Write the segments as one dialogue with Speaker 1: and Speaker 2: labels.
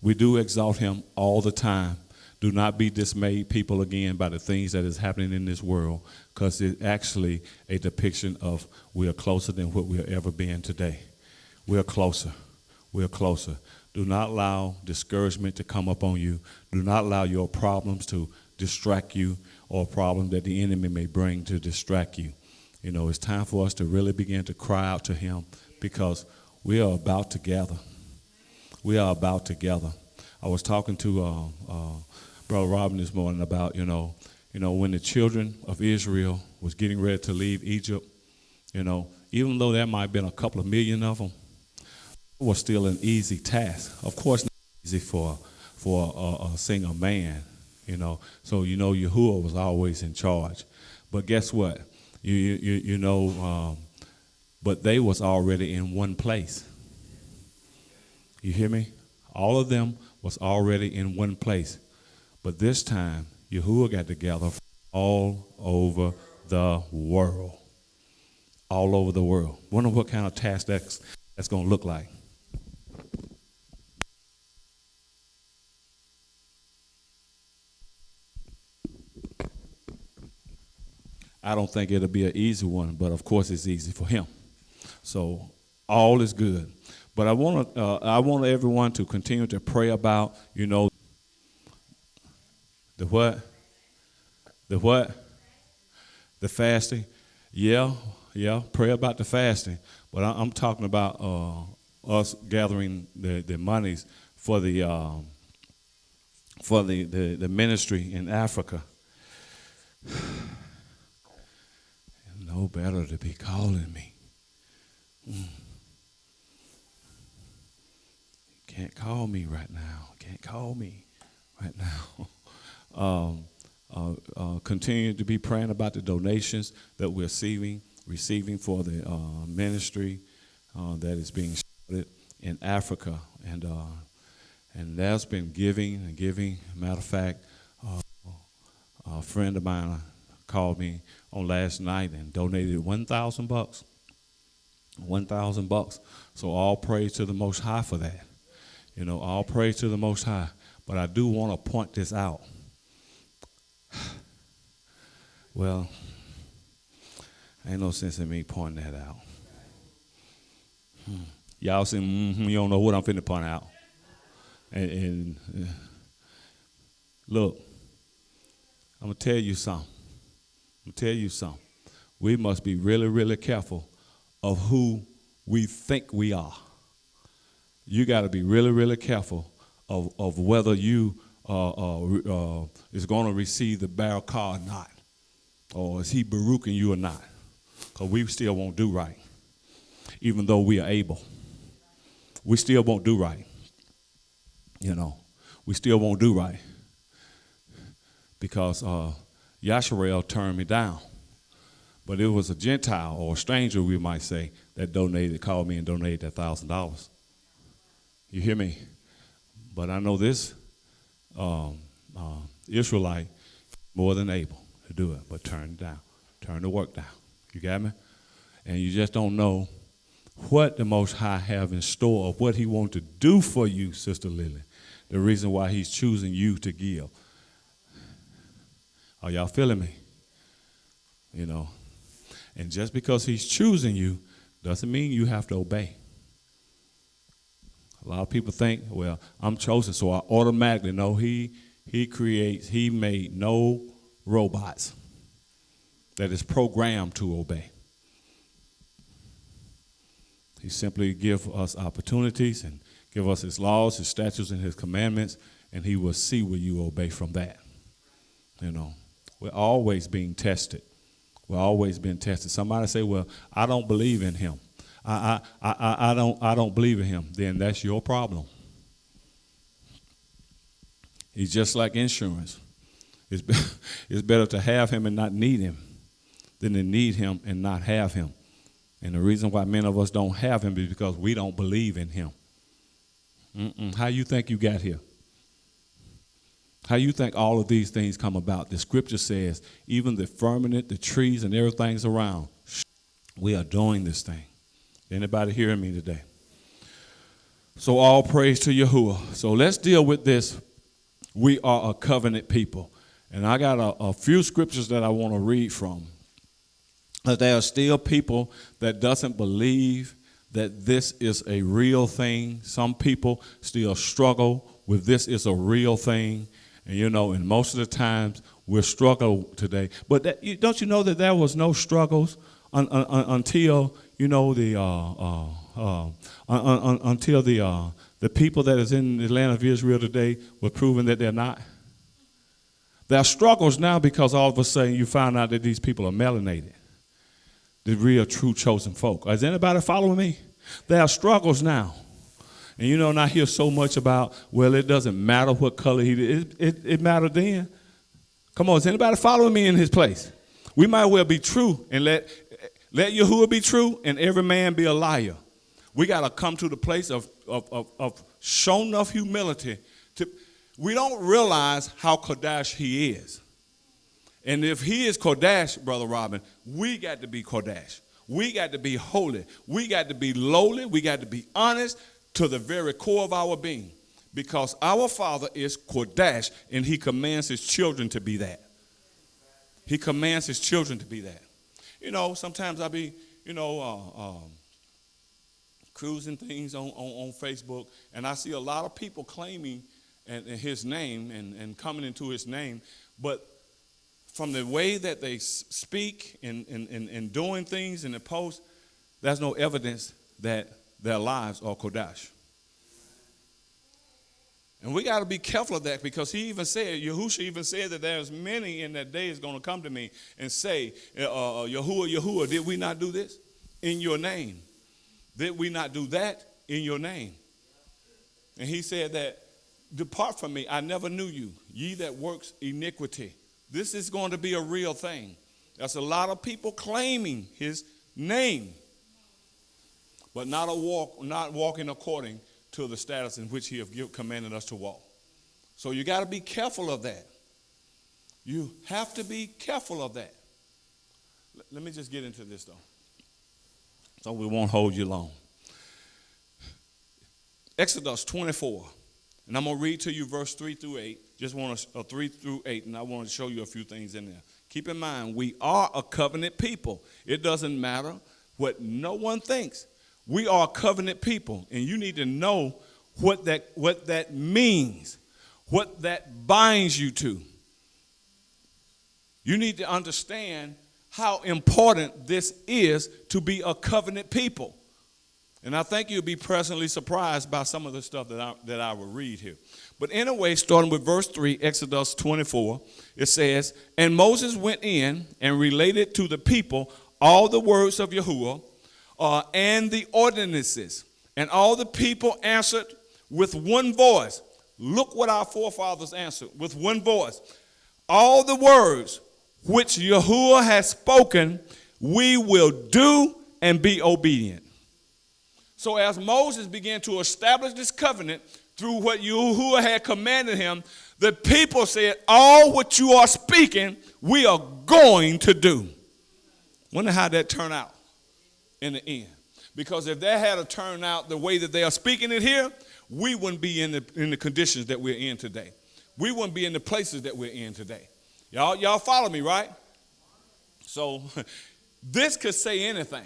Speaker 1: We do exalt him all the time. Do not be dismayed, people, again, by the things that is happening in this world, because it's actually a depiction of we are closer than what we've ever been today. We're closer. We're closer. Do not allow discouragement to come up on you. Do not allow your problems to distract you, or a problem that the enemy may bring to distract you. You know, it's time for us to really begin to cry out to him, because we are about to gather. We are about to gather. I was talking to Brother Robin this morning about, when the children of Israel was getting ready to leave Egypt, even though there might have been a couple of million of them, it was still an easy task. Of course, not easy for a single man, So, Yahuwah was always in charge. But guess what? But they was already in one place. You hear me? All of them was already in one place. But this time, Yahuwah got together all over the world. All over the world. Wonder what kind of task that's going to look like. I don't think it'll be an easy one, but of course it's easy for him. So all is good. But I want everyone to continue to pray about, the what? The what? The fasting. Yeah, pray about the fasting. But I'm talking about us gathering the monies for the ministry in Africa. No better to be calling me. Can't call me right now. Can't call me right now. Continue to be praying about the donations that we're receiving for the ministry that is being started in Africa, and there's been giving. Matter of fact, a friend of mine called me on last night and donated $1,000. $1,000. So all praise to the Most High for that. All praise to the Most High. But I do want to point this out. Well, ain't no sense in me pointing that out. Y'all say, you don't know what I'm finna point out. And look, I'm going to tell you something. We must be really, really careful of who we think we are. You got to be really, really careful of whether you is going to receive the barakah or not, or is he baruching you or not? Because we still won't do right, even though we are able. We still won't do right. We still won't do right because Yasharel turned me down. But it was a Gentile or a stranger, we might say, that called me and donated that $1,000. You hear me? But I know this Israelite more than able to do it, but turn it down. Turn the work down. You got me? And you just don't know what the Most High have in store or what he wants to do for you, Sister Lily. The reason why he's choosing you to give. Are y'all feeling me? And just because he's choosing you doesn't mean you have to obey. A lot of people think, well, I'm chosen, so I automatically know he made no robots that is programmed to obey. He simply give us opportunities and give us his laws, his statutes, and his commandments, and he will see will you obey from that. We're always being tested. We're always being tested. Somebody say, well, I don't believe in him. I don't believe in him. Then that's your problem. He's just like insurance. It's better to have him and not need him than to need him and not have him. And the reason why many of us don't have him is because we don't believe in him. How you think you got here? How you think all of these things come about? The scripture says even the firmament, the trees, and everything's around. We are doing this thing. Anybody hearing me today? So all praise to Yahuwah. So let's deal with this. We are a covenant people. And I got a few scriptures that I want to read from. There are still people that doesn't believe that this is a real thing. Some people still struggle with this is a real thing. And, and most of the times we're struggling today. But don't you know that there was no struggles until, until the people that is in the land of Israel today were proven that they're not? There are struggles now because all of a sudden you find out that these people are melanated. The real, true, chosen folk. Is anybody following me? There are struggles now. And and I hear so much about, well, it doesn't matter what color he is. It mattered then. Come on, is anybody following me in his place? We might well be true and let Yahuwah be true and every man be a liar. We got to come to the place of show enough humility. We don't realize how Kodash he is. And if he is Kodash, Brother Robin, we got to be Kodash. We got to be holy. We got to be lowly. We got to be honest to the very core of our being. Because our Father is Kodash, and he commands his children to be that. He commands his children to be that. Sometimes I be, cruising things on Facebook, and I see a lot of people claiming his name and coming into his name, but from the way that they speak and doing things in the post, there's no evidence that their lives are Kodash. And we got to be careful of that because Yahushua even said that there's many in that day is going to come to me and say, Yahuwah, did we not do this in your name? Did we not do that in your name? And he said that, depart from me, I never knew you, ye that works iniquity. This is going to be a real thing. There's a lot of people claiming his name, but not walking according to the status in which he has commanded us to walk. So you got to be careful of that. You have to be careful of that. Let me just get into this, though, so we won't hold you long. Exodus 24, and I'm going to read to you verse 3 through 8. Just want to 3 through 8, and I want to show you a few things in there. Keep in mind, we are a covenant people. It doesn't matter what no one thinks. We are a covenant people, and you need to know what that means, what that binds you to. You need to understand how important this is to be a covenant people. And I think you'll be pleasantly surprised by some of the stuff that I will read here. But anyway, starting with verse 3, Exodus 24, it says, and Moses went in and related to the people all the words of Yahuwah and the ordinances. And all the people answered with one voice. Look what our forefathers answered with one voice. All the words which Yahuwah has spoken, we will do and be obedient. So as Moses began to establish this covenant through what Yahuwah had commanded him, the people said, all what you are speaking, we are going to do. Wonder how that turned out in the end. Because if that had turned out the way that they are speaking it here, we wouldn't be in the conditions that we're in today. We wouldn't be in the places that we're in today. Y'all follow me, right? So this could say anything.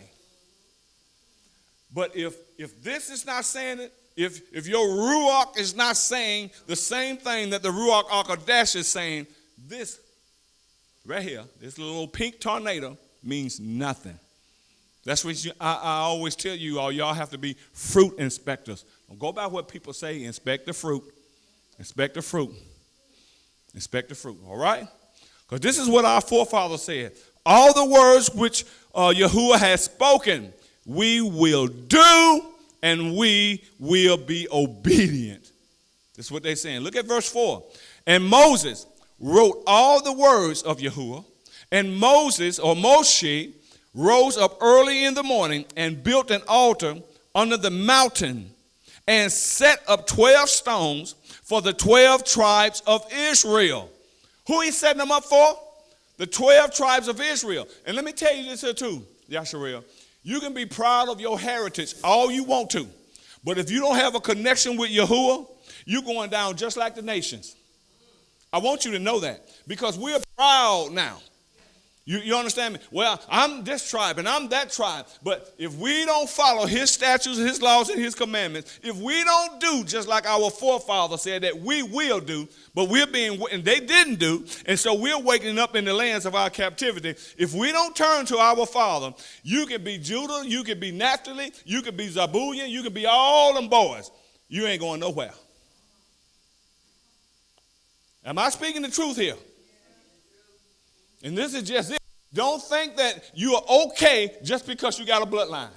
Speaker 1: But if this is not saying it, if your Ruach is not saying the same thing that the Ruach HaKodesh is saying, this right here, this little pink tornado means nothing. That's what I always tell you all, y'all have to be fruit inspectors. Don't go by what people say, inspect the fruit. Inspect the fruit. Inspect the fruit, all right? Because this is what our forefathers said. All the words which Yahuwah has spoken, we will do and we will be obedient. That's what they're saying. Look at verse 4. And Moses wrote all the words of Yahuwah, and Moses, or Moshe, rose up early in the morning and built an altar under the mountain and set up 12 stones for the 12 tribes of Israel. Who he setting them up for? The 12 tribes of Israel. And let me tell you this here too, Yasharel. You can be proud of your heritage all you want to. But if you don't have a connection with Yahuwah, you're going down just like the nations. I want you to know that because we're proud now. You understand me? Well, I'm this tribe and I'm that tribe. But if we don't follow his statutes, his laws, and his commandments, if we don't do just like our forefathers said that we will do, but and they didn't do, and so we're waking up in the lands of our captivity. If we don't turn to our Father, you can be Judah, you can be Naphtali, you can be Zabulon, you can be all them boys. You ain't going nowhere. Am I speaking the truth here? And this is just it. Don't think that you are okay just because you got a bloodline.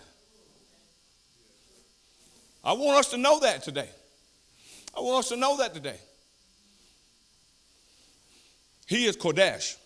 Speaker 1: I want us to know that today. I want us to know that today. He is Kodesh.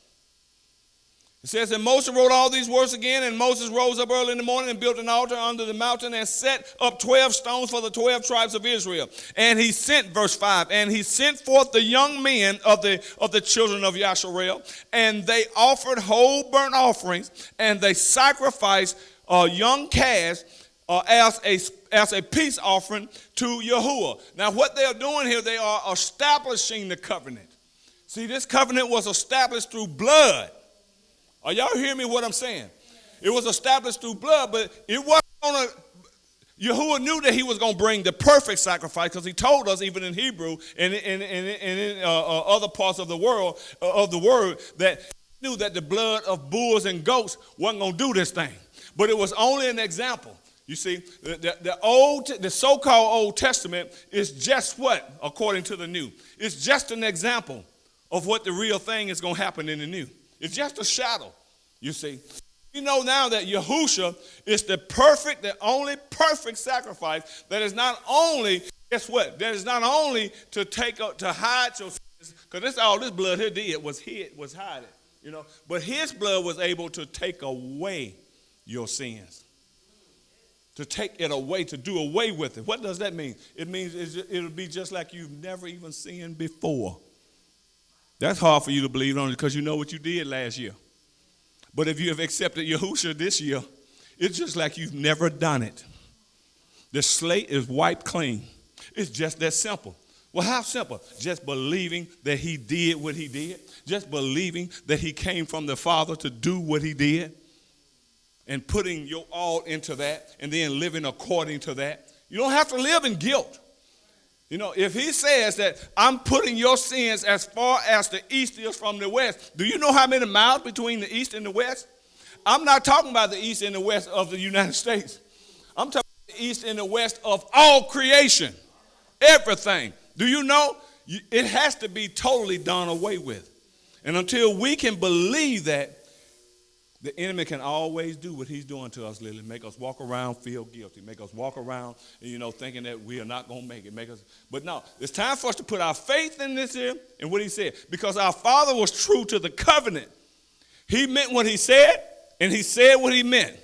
Speaker 1: It says, and Moses wrote all these words again, and Moses rose up early in the morning and built an altar under the mountain and set up 12 stones for the 12 tribes of Israel. And he sent, verse 5, and he sent forth the young men of the children of Yasharel, and they offered whole burnt offerings, and they sacrificed young calves as a peace offering to Yahuwah. Now what they are doing here, they are establishing the covenant. See, this covenant was established through blood. Are y'all hearing me what I'm saying? It was established through blood, but it wasn't going to, Yahuwah knew that he was going to bring the perfect sacrifice because he told us even in Hebrew and in other parts of the world, of the word, that he knew that the blood of bulls and goats wasn't going to do this thing. But it was only an example. You see, the so-called Old Testament is just what, according to the New? It's just an example of what the real thing is going to happen in the New. It's just a shadow, you see. You know now that Yahusha is the only perfect sacrifice that is not only, guess what? That is not only to hide your sins, because that's all this blood here did was hide it, you know. But his blood was able to take away your sins. To take it away, to do away with it. What does that mean? It means it'll be just like you've never even sinned before. That's hard for you to believe on because you know what you did last year. But if you have accepted Yahushua this year, it's just like you've never done it. The slate is wiped clean. It's just that simple. Well, how simple? Just believing that he did what he did. Just believing that he came from the Father to do what he did. And putting your all into that and then living according to that. You don't have to live in guilt. You know, if he says that I'm putting your sins as far as the east is from the west, do you know how many miles between the east and the west? I'm not talking about the east and the west of the United States. I'm talking about the east and the west of all creation, everything. Do you know? It has to be totally done away with. And until we can believe that, the enemy can always do what he's doing to us, Lily. Make us walk around, feel guilty. Make us walk around, thinking that we are not going to make it. But no, it's time for us to put our faith in this here and what he said. Because our Father was true to the covenant. He meant what he said, and he said what he meant.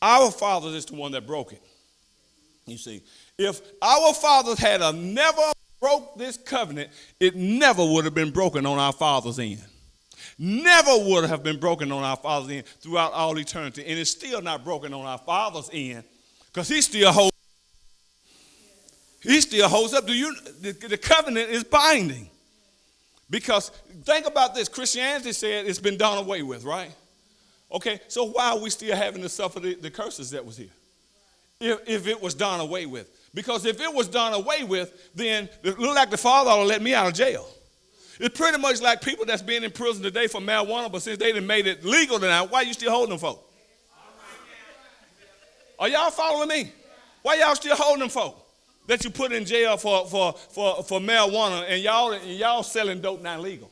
Speaker 1: Our Father is the one that broke it. You see, if our fathers had never broke this covenant, it never would have been broken on our Father's end. Never would have been broken on our Father's end throughout all eternity. And it's still not broken on our Father's end because he still holds up. The covenant is binding. Because think about this. Christianity said it's been done away with, right? Okay, so why are we still having to suffer the curses that was here? If it was done away with. Because if it was done away with, then it looked like the Father ought to let me out of jail. It's pretty much like people that's being in prison today for marijuana, but since they done made it legal now, why you still holding them folk? Are y'all following me? Why y'all still holding them folk that you put in jail for marijuana and y'all selling dope now legal?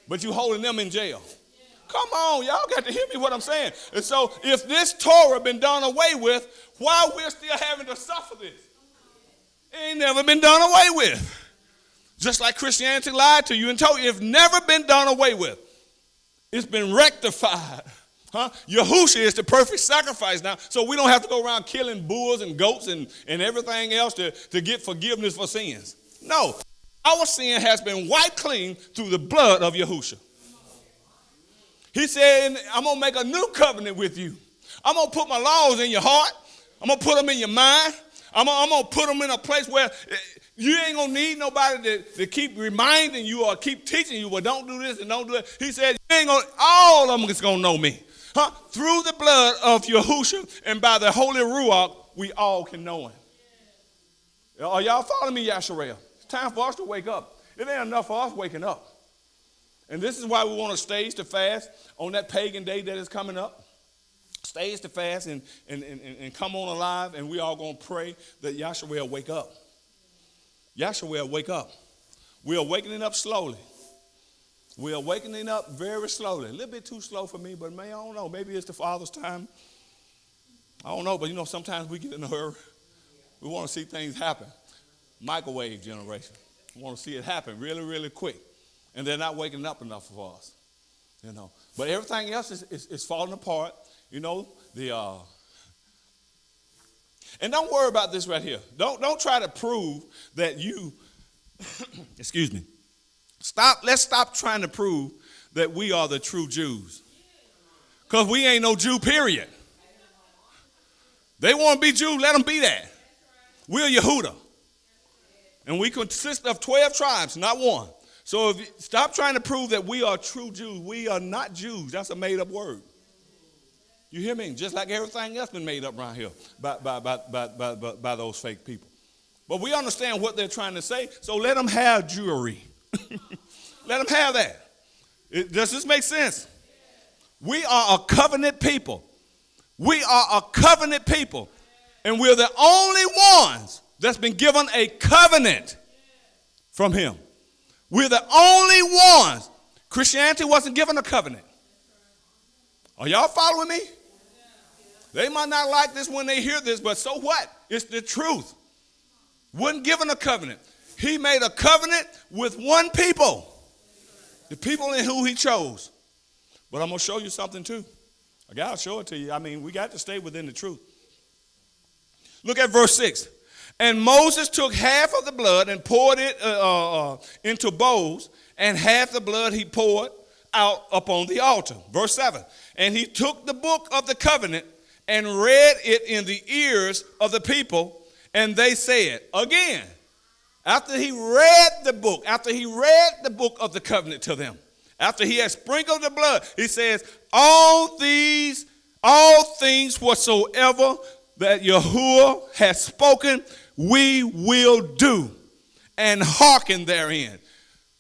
Speaker 1: But you holding them in jail. Come on, y'all got to hear me what I'm saying. And so if this Torah been done away with, why we're still having to suffer this? It ain't never been done away with. Just like Christianity lied to you and told you it's never been done away with. It's been rectified. Yahushua is the perfect sacrifice now, so we don't have to go around killing bulls and goats and everything else to get forgiveness for sins. No, our sin has been wiped clean through the blood of Yahushua. He said, I'm going to make a new covenant with you. I'm going to put my laws in your heart. I'm going to put them in your mind. I'm going to put them in a place where you ain't going to need nobody to keep reminding you or keep teaching you, well, don't do this and don't do that. He said, you ain't going to, all of them is going to know me. Through the blood of Yahushua and by the Holy Ruach, we all can know him. Are y'all following me, Yasharel? It's time for us to wake up. It ain't enough for us waking up. And this is why we want to stage the fast on that pagan day that is coming up. Stage the fast and come on alive, and we all going to pray that Yahshua will wake up. Yahshua will wake up. We're awakening up slowly. We're awakening up very slowly. A little bit too slow for me, but man, I don't know. Maybe it's the Father's time. I don't know, but you know, sometimes we get in a hurry. We want to see things happen. Microwave generation. We want to see it happen really, really quick. And they're not waking up enough for us. You know. But everything else is falling apart. You know, and don't worry about this right here. Don't try to prove that you, excuse me. Let's stop trying to prove that we are the true Jews. Because we ain't no Jew, period. They want to be Jews, let them be that. We're Yehuda. And we consist of 12 tribes, not one. So if you stop trying to prove that we are true Jews. We are not Jews. That's a made-up word. You hear me? Just like everything else been made up around here by those fake people. But we understand what they're trying to say, so let them have Jewry. Let them have that. Does this make sense? We are a covenant people. We are a covenant people. And we're the only ones that's been given a covenant from him. We're the only ones. Christianity wasn't given a covenant. Are y'all following me? They might not like this when they hear this, but so what? It's the truth. Wasn't given a covenant. He made a covenant with one people. The people in who he chose. But I'm going to show you something too. I got to show it to you. I mean, we got to stay within the truth. Look at verse 6. And Moses took half of the blood and poured it into bowls, and half the blood he poured out upon the altar. Verse 7. And he took the book of the covenant and read it in the ears of the people, and they said, again, after he read the book of the covenant to them, after he had sprinkled the blood, he says, all things whatsoever that Yahuwah has spoken, we will do, and hearken therein.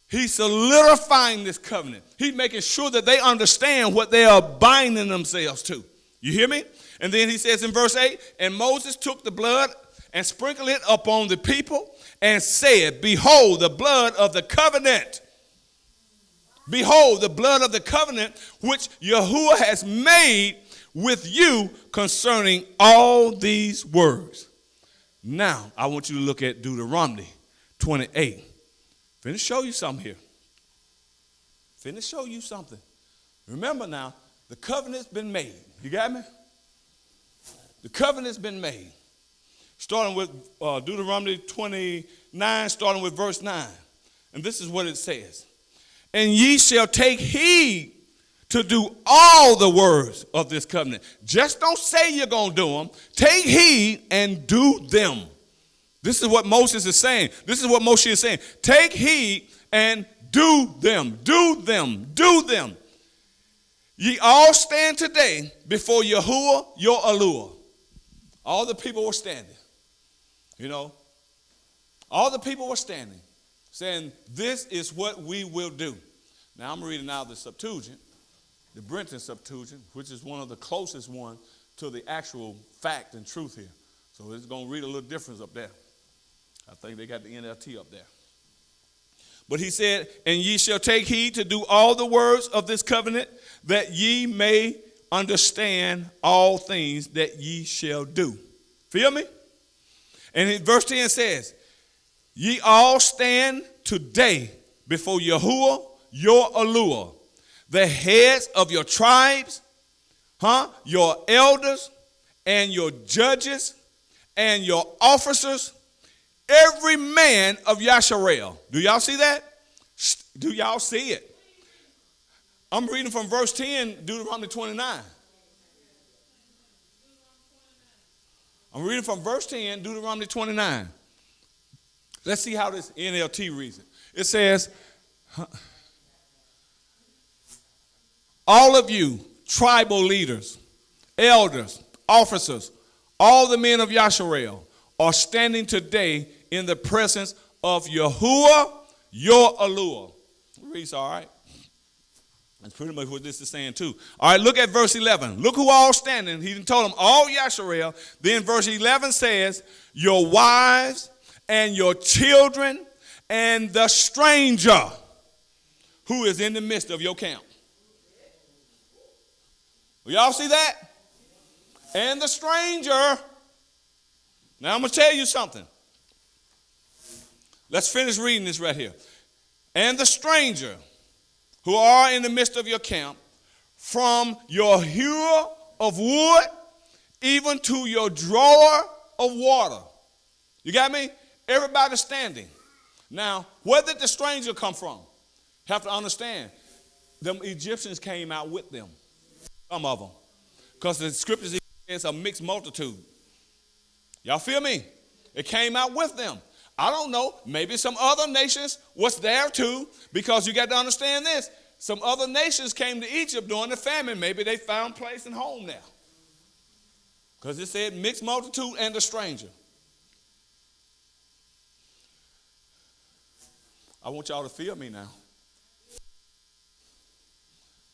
Speaker 1: He's solidifying this covenant. He's making sure that they understand what they are binding themselves to. You hear me? And then he says in verse 8, and Moses took the blood and sprinkled it upon the people and said, behold, the blood of the covenant. Behold, the blood of the covenant which Yahuwah has made with you concerning all these words. Now, I want you to look at Deuteronomy 28. Finna show you something here. Finna show you something. Remember now, the covenant's been made. You got me? The covenant's been made. Starting with Deuteronomy 29, starting with verse 9. And this is what it says. And ye shall take heed to do all the words of this covenant. Just don't say you're going to do them. Take heed and do them. This is what Moses is saying. This is what Moshe is saying. Take heed and do them. Do them. Do them. Ye all stand today before Yahuwah, your allure. All the people were standing. You know, all the people were standing, saying, this is what we will do. Now, I'm reading out the Septuagint, the Brenton Septuagint, which is one of the closest ones to the actual fact and truth here. So it's going to read a little difference up there. I think they got the NLT up there. But he said, and ye shall take heed to do all the words of this covenant, that ye may understand all things that ye shall do. Feel me? And verse 10 says, ye all stand today before Yahuwah, your allure, the heads of your tribes, your elders, and your judges, and your officers, every man of Yasharel. Do y'all see that? Do y'all see it? I'm reading from verse 10, Deuteronomy 29. I'm reading from verse 10, Deuteronomy 29. Let's see how this NLT reads it. It says, all of you tribal leaders, elders, officers, all the men of Yasharel are standing today in the presence of Yahuwah, your Elohim. Reads all right. That's pretty much what this is saying too. All right, look at verse 11. Look who all standing. He told them all Yasharel. Then verse 11 says, your wives and your children and the stranger who is in the midst of your camp. Y'all see that? And the stranger. Now I'm going to tell you something. Let's finish reading this right here. And the stranger who are in the midst of your camp, from your hewer of wood, even to your drawer of water. You got me? Everybody standing. Now, where did the stranger come from? Have to understand, them Egyptians came out with them, some of them. Because the scriptures says a mixed multitude. Y'all feel me? It came out with them. I don't know, maybe some other nations was there too, because you got to understand this. Some other nations came to Egypt during the famine. Maybe they found place and home there. Because it said mixed multitude and a stranger. I want y'all to feel me now.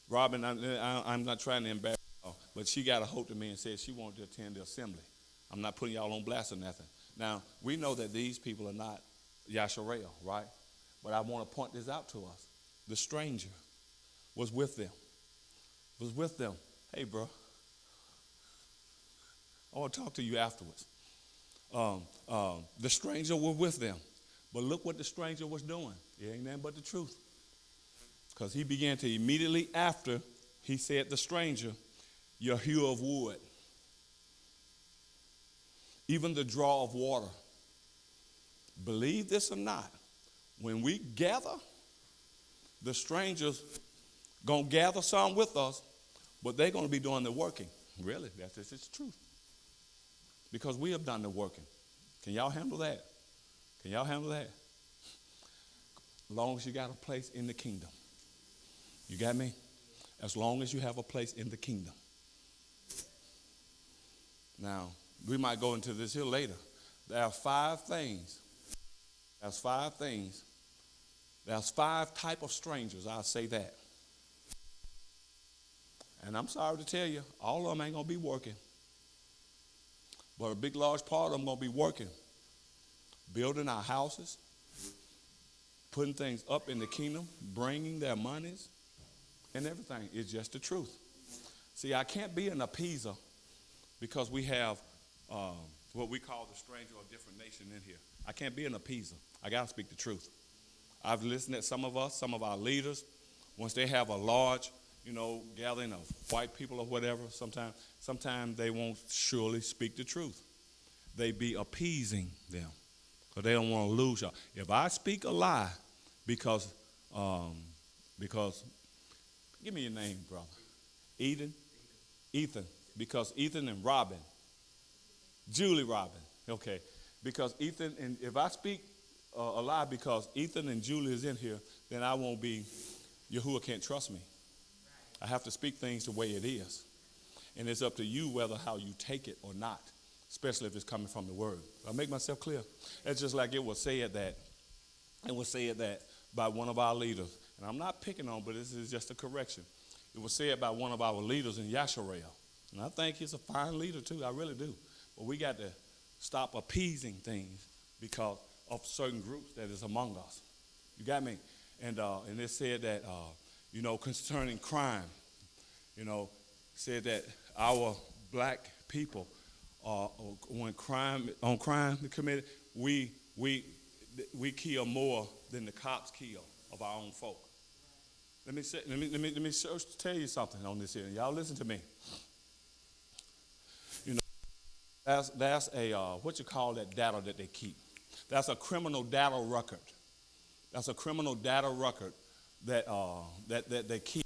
Speaker 1: Robin, I'm not trying to embarrass y'all, but she got a hold of me and said she wanted to attend the assembly. I'm not putting y'all on blast or nothing. Now, we know that these people are not Yasharel, right? But I want to point this out to us. The stranger was with them. Was with them. Hey, bro. I want to talk to you afterwards. The stranger was with them. But look what the stranger was doing. It ain't nothing but the truth. Because he began to immediately after he said the stranger, your hewer of wood. Even the draw of water. Believe this or not, when we gather, the strangers going to gather some with us, but they're going to be doing the working. Really, that's just the truth. Because we have done the working. Can y'all handle that? Can y'all handle that? As long as you got a place in the kingdom. You got me? As long as you have a place in the kingdom. Now, we might go into this here later. There are 5 things. There's 5 things. There's 5 type of strangers, I'll say that. And I'm sorry to tell you, all of them ain't going to be working. But a big, large part of them going to be working. Building our houses. Putting things up in the kingdom. Bringing their monies. And everything. It's just the truth. See, I can't be an appeaser because we have what we call the stranger or different nation in here. I can't be an appeaser. I got to speak the truth. I've listened to some of our leaders, once they have a large, gathering of white people or whatever, sometimes they won't surely speak the truth. They be appeasing them because they don't want to lose y'all. If I speak a lie because, give me your name, brother. Ethan, because Ethan and Robin, Julie Robin, okay, because Ethan, and if I speak a lie because Ethan and Julie is in here, then I won't be, Yahuwah can't trust me. I have to speak things the way it is. And it's up to you whether how you take it or not, especially if it's coming from the word. I make myself clear. It's just like it was said that by one of our leaders. And I'm not picking on, but this is just a correction. It was said by one of our leaders in Yasharel. And I think he's a fine leader too, I really do. But we got to stop appeasing things because of certain groups that is among us. You got me? And it said that, concerning crime, said that our black people, when crime is committed, we kill more than the cops kill of our own folk. Let me tell you something on this here. Y'all listen to me. That's a what you call that data that they keep. That's a criminal data record. That's a criminal data record that they keep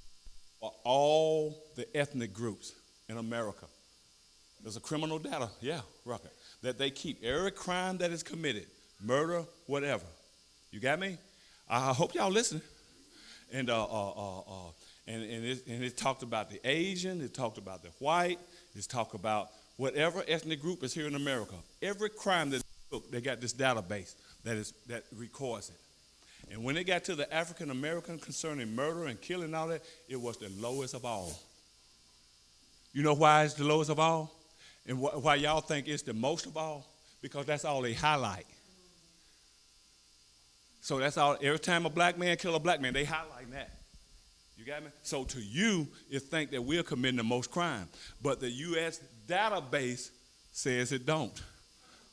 Speaker 1: for all the ethnic groups in America. There's a criminal data, record. that they keep every crime that is committed, murder, whatever. You got me? I hope y'all listening. And it talked about the Asian, it talked about the white, it's talked about whatever ethnic group is here in America. Every crime that they took, they got this database that records it. And when it got to the African American concerning murder and killing and all that, it was the lowest of all. You know why it's the lowest of all? And why y'all think it's the most of all? Because that's all they highlight. So that's all. Every time a black man kill a black man, they highlight that. You got me? So to you, you think that we're committing the most crime. But the U.S. database says it don't.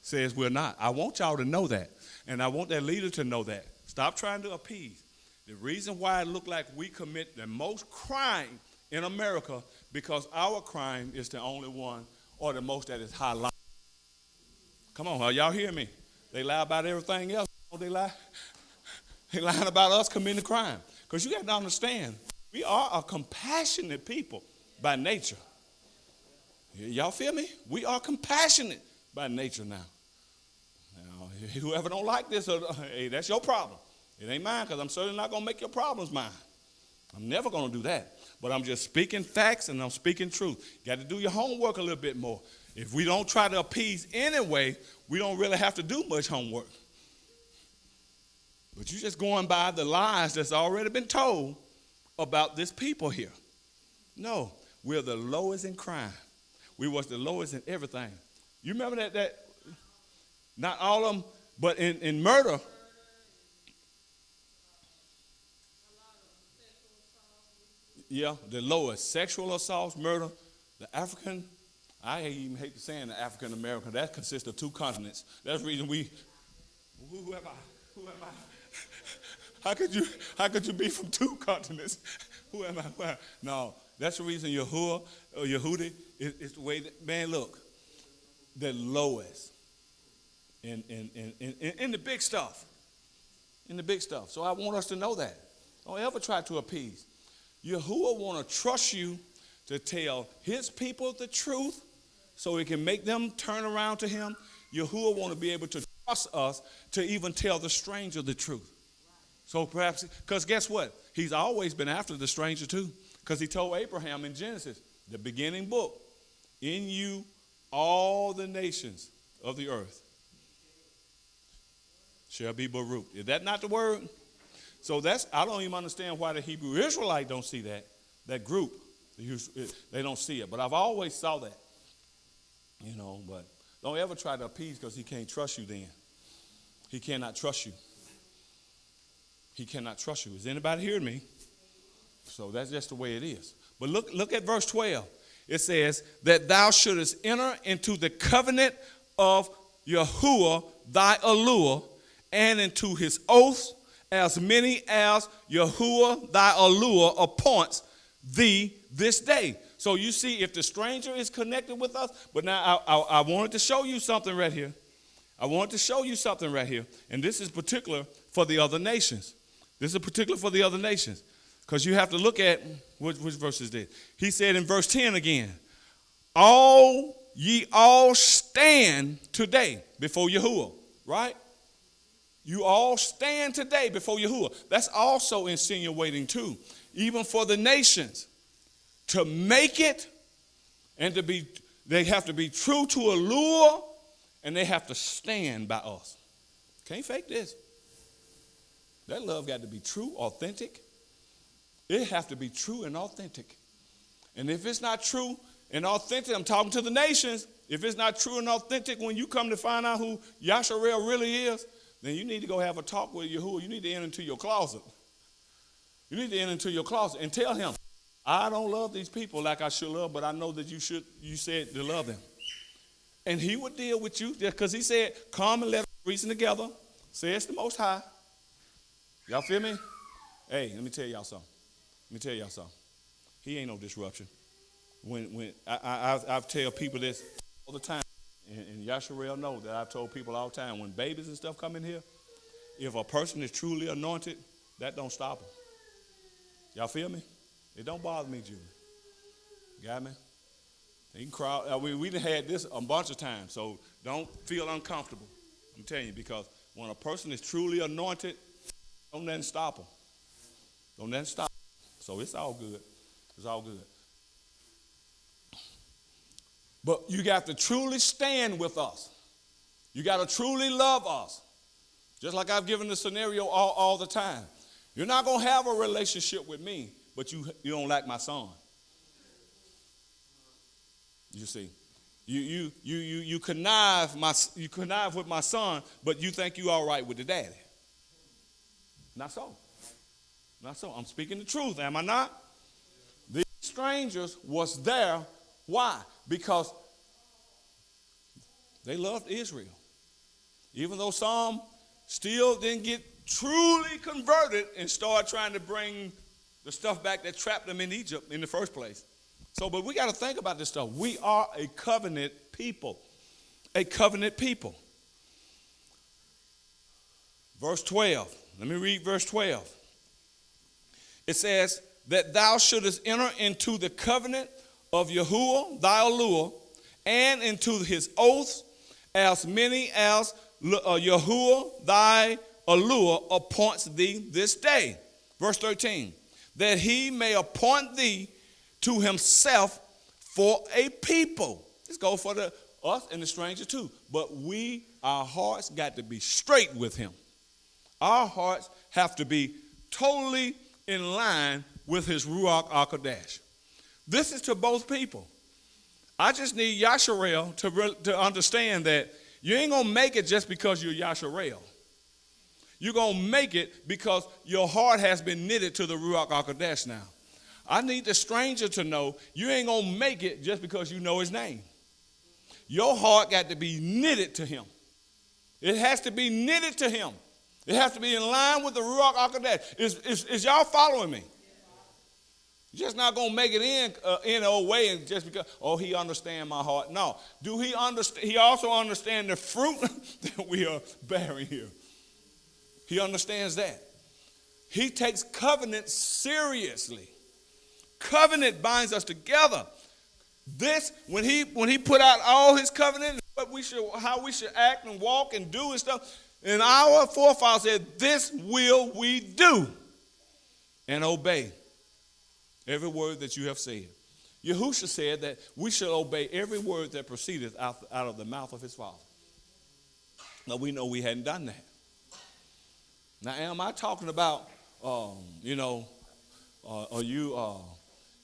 Speaker 1: Says we're not. I want y'all to know that. And I want that leader to know that. Stop trying to appease. The reason why it look like we commit the most crime in America, because our crime is the only one or the most that is highlighted. Come on, y'all hear me? They lie about everything else. They lie. They lying about us committing crime. Because you got to understand, we are a compassionate people by nature. Y'all feel me? We are compassionate by nature now. Now, whoever don't like this, hey, that's your problem. It ain't mine, because I'm certainly not going to make your problems mine. I'm never going to do that. But I'm just speaking facts and I'm speaking truth. You got to do your homework a little bit more. If we don't try to appease anyway, we don't really have to do much homework. But you're just going by the lies that's already been told about this people here. No, we're the lowest in crime. We was the lowest in everything. You remember that not all of them, but in murder. Yeah, the lowest. Sexual assaults, murder. The African, I even hate to saying the African American, that consists of two continents. That's the reason who am I? Who am I? How could you be from two continents? Who am I? No, that's the reason Yahuwah or Yehudi is the way that, man, look, the lowest in the big stuff. In the big stuff. So I want us to know that. Don't ever try to appease. Yahuwah want to trust you to tell his people the truth so he can make them turn around to him. Yahuwah want to be able to trust us to even tell the stranger the truth. So perhaps, because guess what? He's always been after the stranger too. Because he told Abraham in Genesis, the beginning book, in you all the nations of the earth shall be Baruch. Is that not the word? So I don't even understand why the Hebrew Israelite don't see that group. They don't see it. But I've always saw that. You know, but don't ever try to appease because he can't trust you then. He cannot trust you. He cannot trust you. Is anybody hearing me? So that's just the way it is. But look at verse 12. It says that thou shouldest enter into the covenant of Yahuwah thy Elohim, and into his oaths, as many as Yahuwah thy Elohim appoints thee this day. So you see, if the stranger is connected with us, but now I wanted to show you something right here. I wanted to show you something right here, and this is particular for the other nations. This is particular for the other nations, because you have to look at which verse is this. He said in verse 10 again, all ye all stand today before Yahuwah, right? You all stand today before Yahuwah. That's also insinuating too, even for the nations, to make it and to be, they have to be true to allure, and they have to stand by us. Can't fake this. That love got to be true, authentic. It have to be true and authentic. And if it's not true and authentic, I'm talking to the nations, if it's not true and authentic when you come to find out who Yasharel really is, then you need to go have a talk with Yahuwah. You need to enter into your closet. You need to enter into your closet and tell him, I don't love these people like I should love, but I know that you said to love them. And he would deal with you because he said, come and let us reason together. Says the Most High. Y'all feel me? Hey, let me tell y'all something. He ain't no disruption. When I've tell people this all the time, and Yasharel know that I've told people all the time, when babies and stuff come in here, if a person is truly anointed, that don't stop them. Y'all feel me? It don't bother me, Julie. Got me? He can cry. We done had this a bunch of times, so don't feel uncomfortable. I'm telling you, because when a person is truly anointed, don't nothing stop them. Don't nothing stop them. So it's all good. It's all good. But you got to truly stand with us. You got to truly love us. Just like I've given the scenario all the time. You're not going to have a relationship with me, but you don't like my son. You see, you connive with my son, but you think you all right with the daddy. Not so. Not so. I'm speaking the truth, am I not? These strangers was there. Why? Because they loved Israel. Even though some still didn't get truly converted and start trying to bring the stuff back that trapped them in Egypt in the first place. So, but we got to think about this stuff. We are a covenant people. A covenant people. Verse 12. Let me read verse 12. It says that thou shouldest enter into the covenant of Yahuwah thy allure, and into his oaths, as many as Yahuwah thy allure appoints thee this day. Verse 13. That he may appoint thee to himself for a people. This goes for us and the stranger too. But our hearts got to be straight with him. Our hearts have to be totally in line with his Ruach HaKodesh. This is to both people. I just need Yasharel to understand that you ain't going to make it just because you're Yasharel. You're going to make it because your heart has been knitted to the Ruach HaKodesh now. I need the stranger to know you ain't going to make it just because you know his name. Your heart got to be knitted to him. It has to be knitted to him. It has to be in line with the Ruach HaKodesh. Is y'all following me? You're just not going to make it in a way and just because, he understands my heart. No. Do he understand? He also understands the fruit that we are bearing here. He understands that. He takes covenant seriously. Covenant binds us together. This, when he put out all his covenant, how we should act and walk and do and stuff, and our forefathers said, this will we do and obey every word that you have said. Yahushua said that we should obey every word that proceedeth out of the mouth of his father. Now we know we hadn't done that. Now am I talking about, are you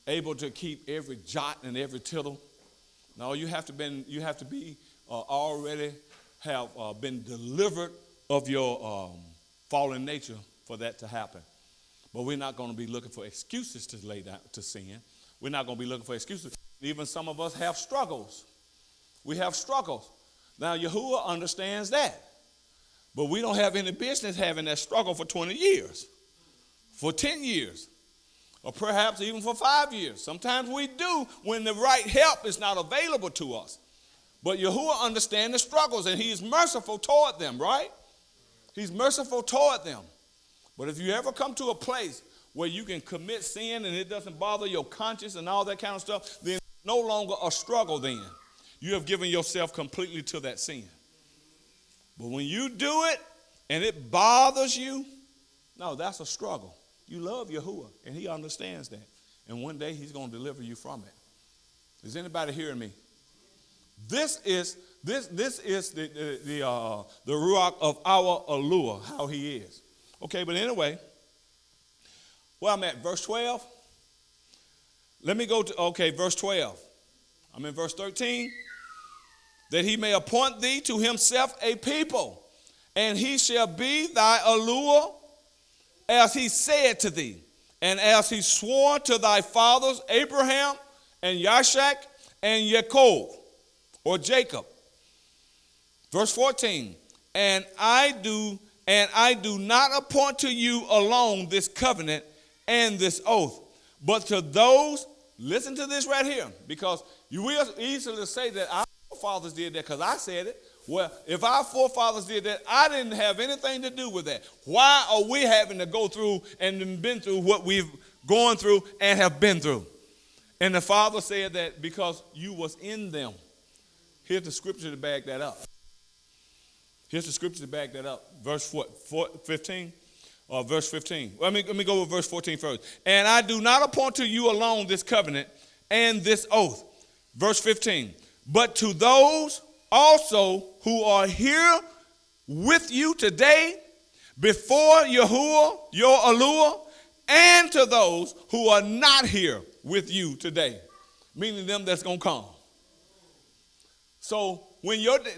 Speaker 1: able to keep every jot and every tittle? No, you have to be already have been delivered of your fallen nature for that to happen. But we're not going to be looking for excuses to lay down to sin. We're not going to be looking for excuses. Even some of us have struggles. We have struggles. Now, Yahuwah understands that. But we don't have any business having that struggle for 20 years, for 10 years, or perhaps even for 5 years. Sometimes we do when the right help is not available to us. But Yahuwah understands the struggles, and he's merciful toward them, right? He's merciful toward them. But if you ever come to a place where you can commit sin and it doesn't bother your conscience and all that kind of stuff, then it's no longer a struggle then. You have given yourself completely to that sin. But when you do it and it bothers you, no, that's a struggle. You love Yahuwah, and he understands that. And one day he's going to deliver you from it. Is anybody hearing me? This is the Ruach of our allure, how he is. Okay, but anyway, where I'm at, verse 12. Let me go to, verse 12. I'm in verse 13. That he may appoint thee to himself a people, and he shall be thy allure, as he said to thee, and as he swore to thy fathers Abraham and Yashak and Jacob, or Jacob. Verse 14. And I do not appoint to you alone this covenant and this oath, but to those, listen to this right here, because you will easily say that our forefathers did that because I said it. Well, if our forefathers did that, I didn't have anything to do with that. Why are we having to go through and been through what we've gone through and have been through? And the Father said that because you was in them. Here's the scripture to back that up. Here's the scripture to back that up. Verse 15. Or verse 15. Let me go with verse 14 first. And I do not appoint to you alone this covenant and this oath. Verse 15. But to those also who are here with you today before Yahuwah, your Eluah, and to those who are not here with you today, meaning them that's going to come. So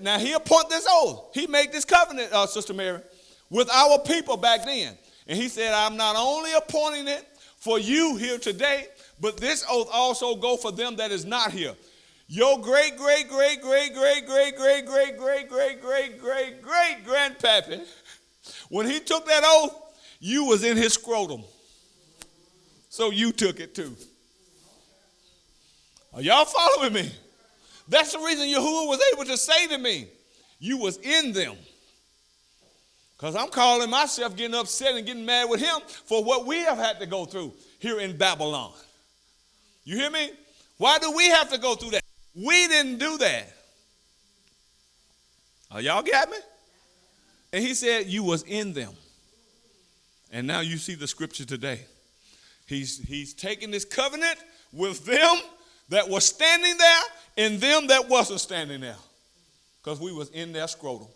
Speaker 1: now he appoint this oath. He made this covenant, Sister Mary, with our people back then. And he said, I'm not only appointing it for you here today, but this oath also go for them that is not here. Your great, great, great, great, great, great, great, great, great, great, great, great, great grandpappy, when he took that oath, you was in his scrotum. So you took it too. Are y'all following me? That's the reason Yahuwah was able to say to me, you was in them. Because I'm calling myself getting upset and getting mad with him for what we have had to go through here in Babylon. You hear me? Why do we have to go through that? We didn't do that. Oh, y'all got me? And he said you was in them. And now you see the scripture today. He's taking this covenant with them that was standing there and them that wasn't standing there. Because we was in their scrotum.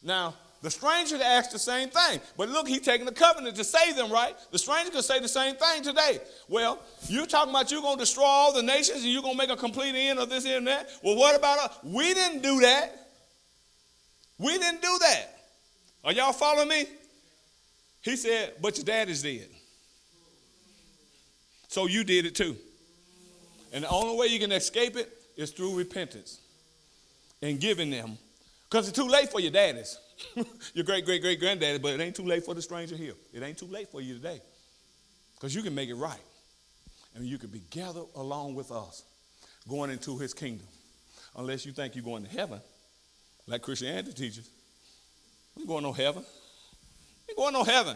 Speaker 1: Now, the stranger asked the same thing. But look, he's taking the covenant to save them, right? The stranger could say the same thing today. Well, you're talking about you're going to destroy all the nations and you're going to make a complete end of this and that. Well, what about us? We didn't do that. We didn't do that. Are y'all following me? He said, but your daddy's dead. So you did it too. And the only way you can escape it is through repentance and giving them. Because it's too late for your daddies. Your great-great-great-granddaddy, but it ain't too late for the stranger here. It ain't too late for you today. Because you can make it right. And you can be gathered along with us going into his kingdom. Unless you think you're going to heaven, like Christianity teaches. You ain't going no heaven. You ain't going no heaven.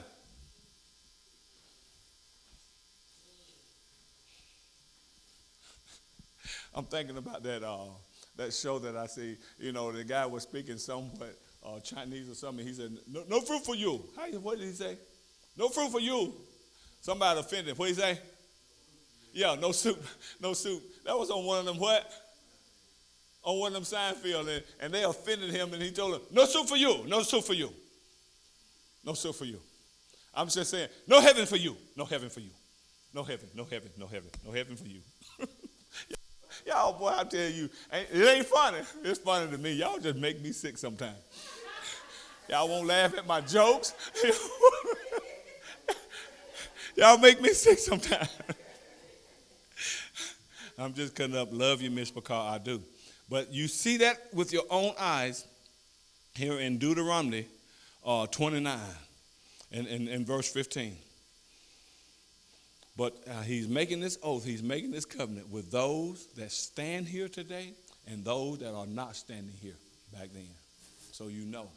Speaker 1: I'm thinking about that show that I see. You know, the guy was speaking somewhat Chinese or something. He said, no fruit for you. What did he say? No fruit for you. Somebody offended. What did he say? Yeah, no soup. No soup. That was on one of them what? On one of them Seinfeld. And they offended him and he told them, no soup for you. No soup for you. No soup for you. I'm just saying, no heaven for you. No heaven for you. No heaven, no heaven, no heaven, no heaven for you. Y'all, boy, I tell you, it ain't funny. It's funny to me. Y'all just make me sick sometimes. Y'all won't laugh at my jokes. Y'all make me sick sometimes. I'm just cutting up. Love you, Miss Bakar, I do. But you see that with your own eyes here in Deuteronomy 29 and verse 15. But he's making this oath, he's making this covenant with those that stand here today and those that are not standing here back then. So you know.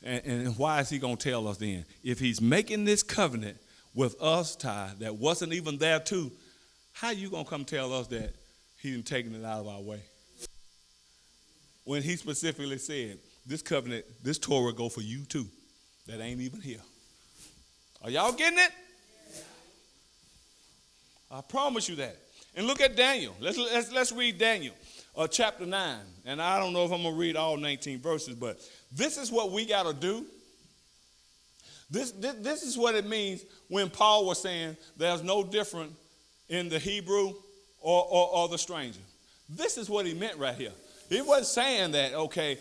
Speaker 1: And why is he going to tell us then? If he's making this covenant with us, Ty, that wasn't even there too, how you going to come tell us that he didn't taken it out of our way? When he specifically said, this covenant, this Torah go for you too, that ain't even here. Are y'all getting it? I promise you that. And look at Daniel. Let's read Daniel chapter 9. And I don't know if I'm going to read all 19 verses, but this is what we got to do. This is what it means when Paul was saying there's no difference in the Hebrew or the stranger. This is what he meant right here. He wasn't saying that, okay,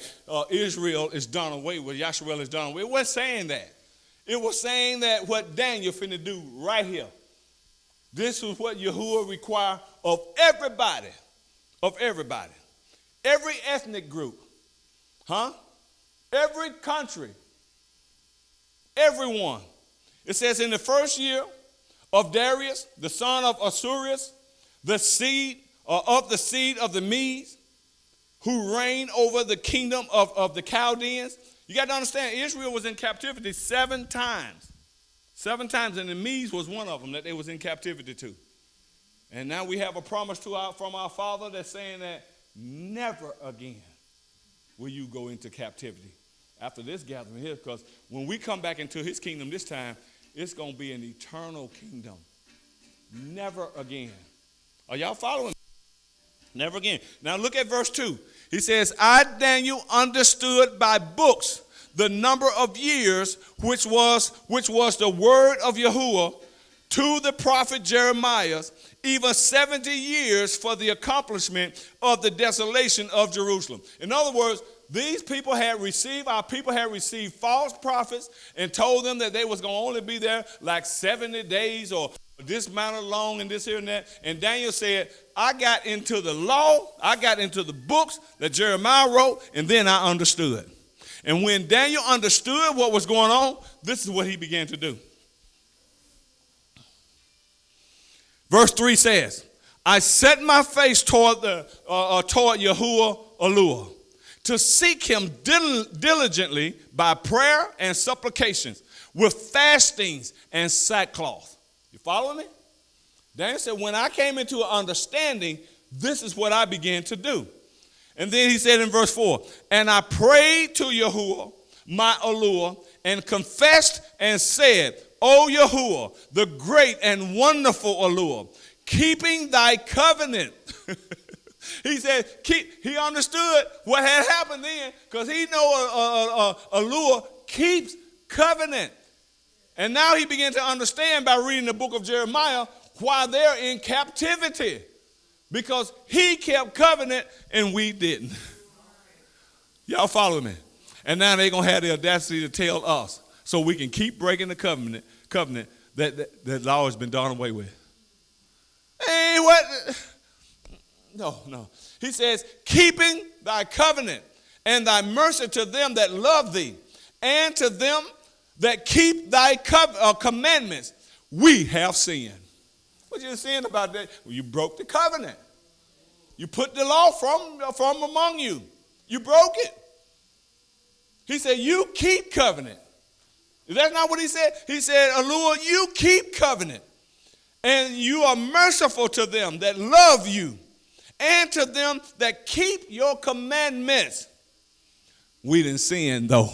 Speaker 1: Israel is done away with, Yasharel is done away. It wasn't saying that. It was saying that what Daniel finna do right here. This is what Yahuwah require of everybody, every ethnic group, every country, everyone. It says in the first year of Darius, the son of Asurius, the seed of the Medes, who reigned over the kingdom of the Chaldeans. You got to understand, Israel was in captivity 7 times. 7 times, and the Medes was one of them that they was in captivity to. And now we have a promise from our Father that's saying that never again will you go into captivity after this gathering here, because when we come back into his kingdom this time, it's going to be an eternal kingdom. Never again. Are y'all following? Never again. Now look at verse 2. He says, I, Daniel, understood by books the number of years which was the word of Yahuwah to the prophet Jeremiah, even 70 years for the accomplishment of the desolation of Jerusalem. In other words, our people had received false prophets and told them that they was going to only be there like 70 days or this amount long and this here and that. And Daniel said, I got into the law, I got into the books that Jeremiah wrote, and then I understood. And when Daniel understood what was going on, this is what he began to do. Verse 3 says, I set my face toward Yahuwah Eluah, to seek him diligently by prayer and supplications, with fastings and sackcloth. You follow me? Daniel said, when I came into an understanding, this is what I began to do. And then he said in verse 4, and I prayed to Yahuwah, my Eluah, and confessed and said, O Yahuwah, the great and wonderful Eluah, keeping thy covenant. He said, he understood what had happened then, because he know Eluah keeps covenant. And now he began to understand by reading the book of Jeremiah why they're in captivity. Because he kept covenant and we didn't. Y'all follow me? And now they're going to have the audacity to tell us so we can keep breaking the covenant that law has been done away with. Hey, what? No. He says, keeping thy covenant and thy mercy to them that love thee, and to them that keep thy commandments, we have sinned. What you saying about that? Well, you broke the covenant. You put the law from among you. You broke it. He said, you keep covenant. Is that not what he said? He said, Eluah, you keep covenant. And you are merciful to them that love you, and to them that keep your commandments. We didn't sin, though.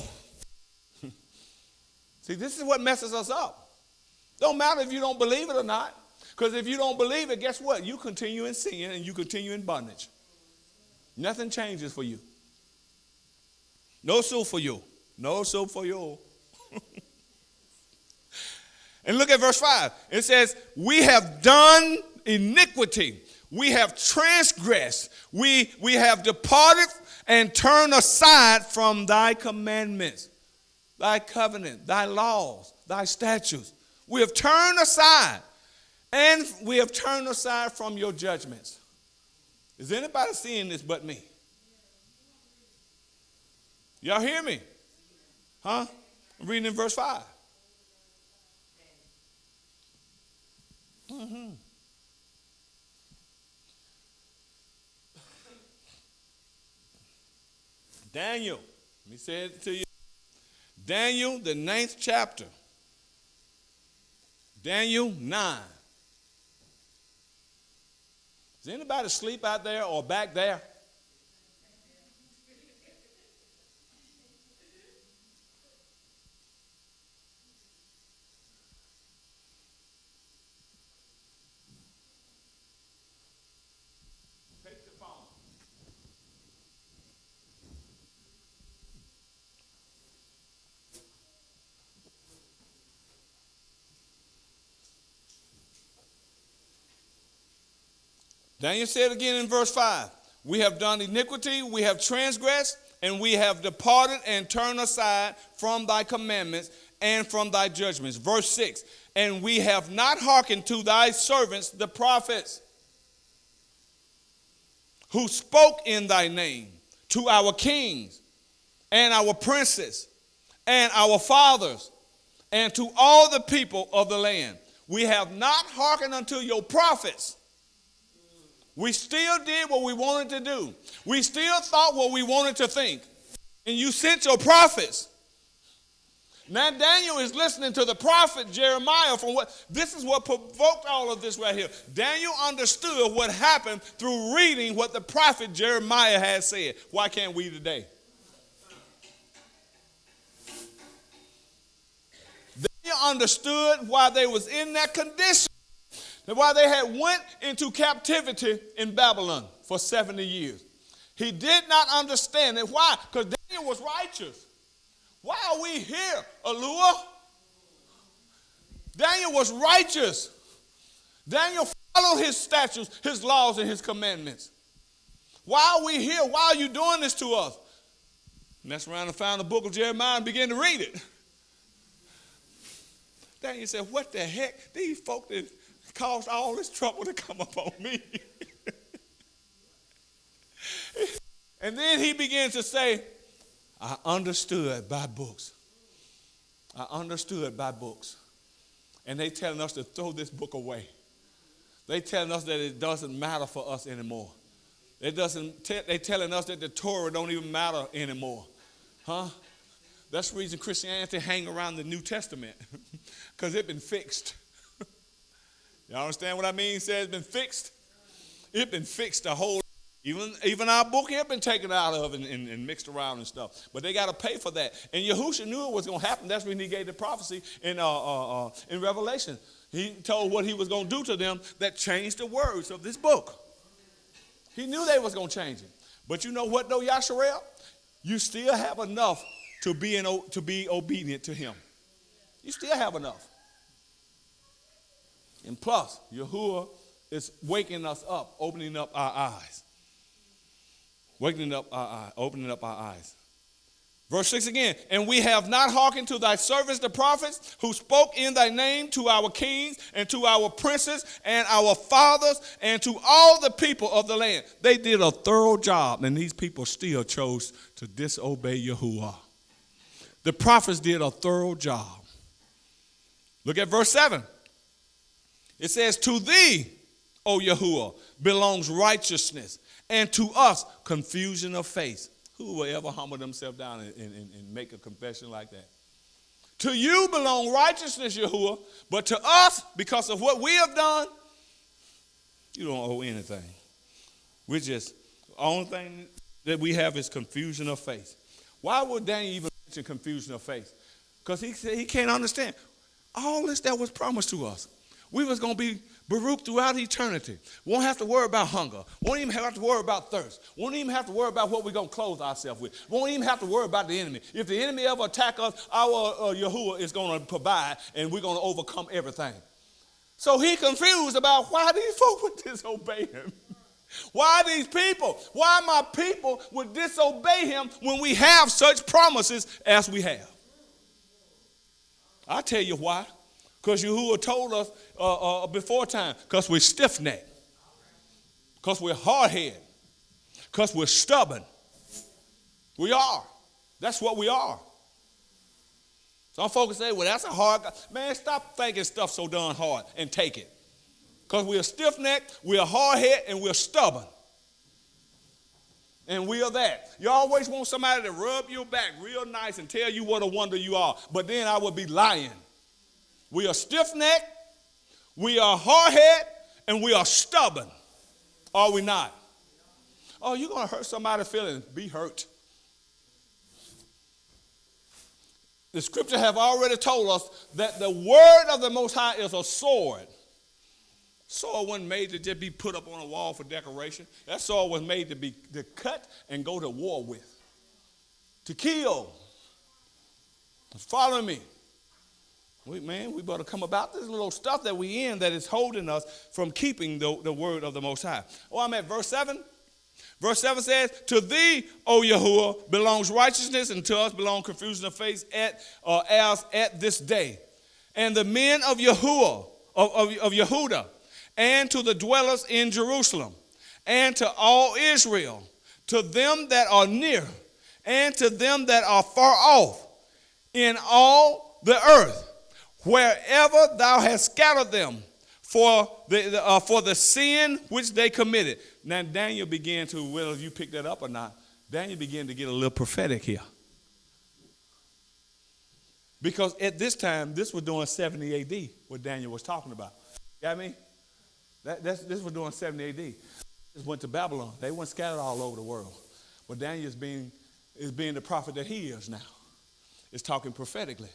Speaker 1: See, this is what messes us up. Don't matter if you don't believe it or not. Because if you don't believe it, guess what? You continue in sin and you continue in bondage. Nothing changes for you. No soup for you. No soup for you. And look at verse 5. It says, we have done iniquity. We have transgressed. We have departed and turned aside from thy commandments, thy covenant, thy laws, thy statutes. We have turned aside. And we have turned aside from your judgments. Is anybody seeing this but me? Y'all hear me? Huh? I'm reading in verse 5. Mm-hmm. Daniel, let me say it to you. Daniel, the 9th chapter. Daniel 9. Is anybody asleep out there or back there? Take the phone. Daniel said again in verse 5, we have done iniquity, we have transgressed, and we have departed and turned aside from thy commandments and from thy judgments. Verse 6, and we have not hearkened to thy servants, the prophets, who spoke in thy name, to our kings and our princes and our fathers, and to all the people of the land. We have not hearkened unto your prophets. We still did what we wanted to do. We still thought what we wanted to think. And you sent your prophets. Now Daniel is listening to the prophet Jeremiah this is what provoked all of this right here. Daniel understood what happened through reading what the prophet Jeremiah had said. Why can't we today? Daniel understood why they was in that condition, and why they had went into captivity in Babylon for 70 years. He did not understand it. Why? Because Daniel was righteous. Why are we here, Alua? Daniel was righteous. Daniel followed his statutes, his laws, and his commandments. Why are we here? Why are you doing this to us? Mess around and found the book of Jeremiah and began to read it. Daniel said, what the heck? These folk that caused all this trouble to come upon me. And then he began to say, I understood by books. I understood by books. And they telling us to throw this book away. They telling us that it doesn't matter for us anymore. They telling us that the Torah don't even matter anymore. Huh? That's the reason Christianity hang around the New Testament. Because it's been fixed. Y'all understand what I mean? It says it's been fixed. It's been fixed the whole. Even our book here been taken out of and mixed around and stuff. But they got to pay for that. And Yahushua knew it was going to happen. That's when he gave the prophecy in Revelation. He told what he was going to do to them that changed the words of this book. He knew they was going to change it. But you know what, though, Yasharel? You still have enough to be obedient to him. You still have enough. And plus, Yahuwah is waking us up, opening up our eyes. Waking up our eyes, opening up our eyes. Verse 6 again, and we have not hearkened to thy servants, the prophets, who spoke in thy name to our kings and to our princes and our fathers and to all the people of the land. They did a thorough job, and these people still chose to disobey Yahuwah. The prophets did a thorough job. Look at verse 7. It says, to thee, O Yahuwah, belongs righteousness, and to us confusion of face. Who will ever humble themselves down and make a confession like that? To you belong righteousness, Yahuwah, but to us, because of what we have done, you don't owe anything. We're just, the only thing that we have is confusion of face. Why would Daniel even mention confusion of face? Because he said he can't understand. All this that was promised to us. We was going to be Baruch throughout eternity. Won't have to worry about hunger. Won't even have to worry about thirst. Won't even have to worry about what we're going to clothe ourselves with. Won't even have to worry about the enemy. If the enemy ever attack us, our Yahuwah is going to provide, and we're going to overcome everything. So he confused about why these folk would disobey him. Why these people? Why my people would disobey him when we have such promises as we have? I'll tell you why. Because Yahuwah told us before time, because we're stiff-necked, because we're hard-headed, because we're stubborn. We are. That's what we are. Some folks say, well, that's a hard guy. Man, stop thinking stuff so darn hard and take it. Because we're stiff-necked, we're hard-headed, and we're stubborn. And we are that. You always want somebody to rub your back real nice and tell you what a wonder you are. But then I would be lying. We are stiff-necked, we are hard-headed, and we are stubborn. Are we not? Oh, you're going to hurt somebody's feelings. Be hurt. The scripture have already told us that the word of the Most High is a sword. Sword wasn't made to just be put up on a wall for decoration. That sword was made to cut and go to war with. To kill. Follow me. We better come about this little stuff that we in that is holding us from keeping the word of the Most High. Oh, I'm at verse 7. Verse 7 says, to thee, O Yahuwah, belongs righteousness, and to us belong confusion of face as at this day. And the men of Yahuwah, of Yehudah, and to the dwellers in Jerusalem, and to all Israel, to them that are near, and to them that are far off, in all the earth, wherever thou hast scattered them for the sin which they committed. Now Daniel began to, whether you picked that up or not, Daniel began to get a little prophetic here. Because at this time, this was during 70 AD, what Daniel was talking about. You know what I mean? This was during 70 AD. Just went to Babylon. They weren't scattered all over the world. But Daniel is being the prophet that he is now. Is talking prophetically.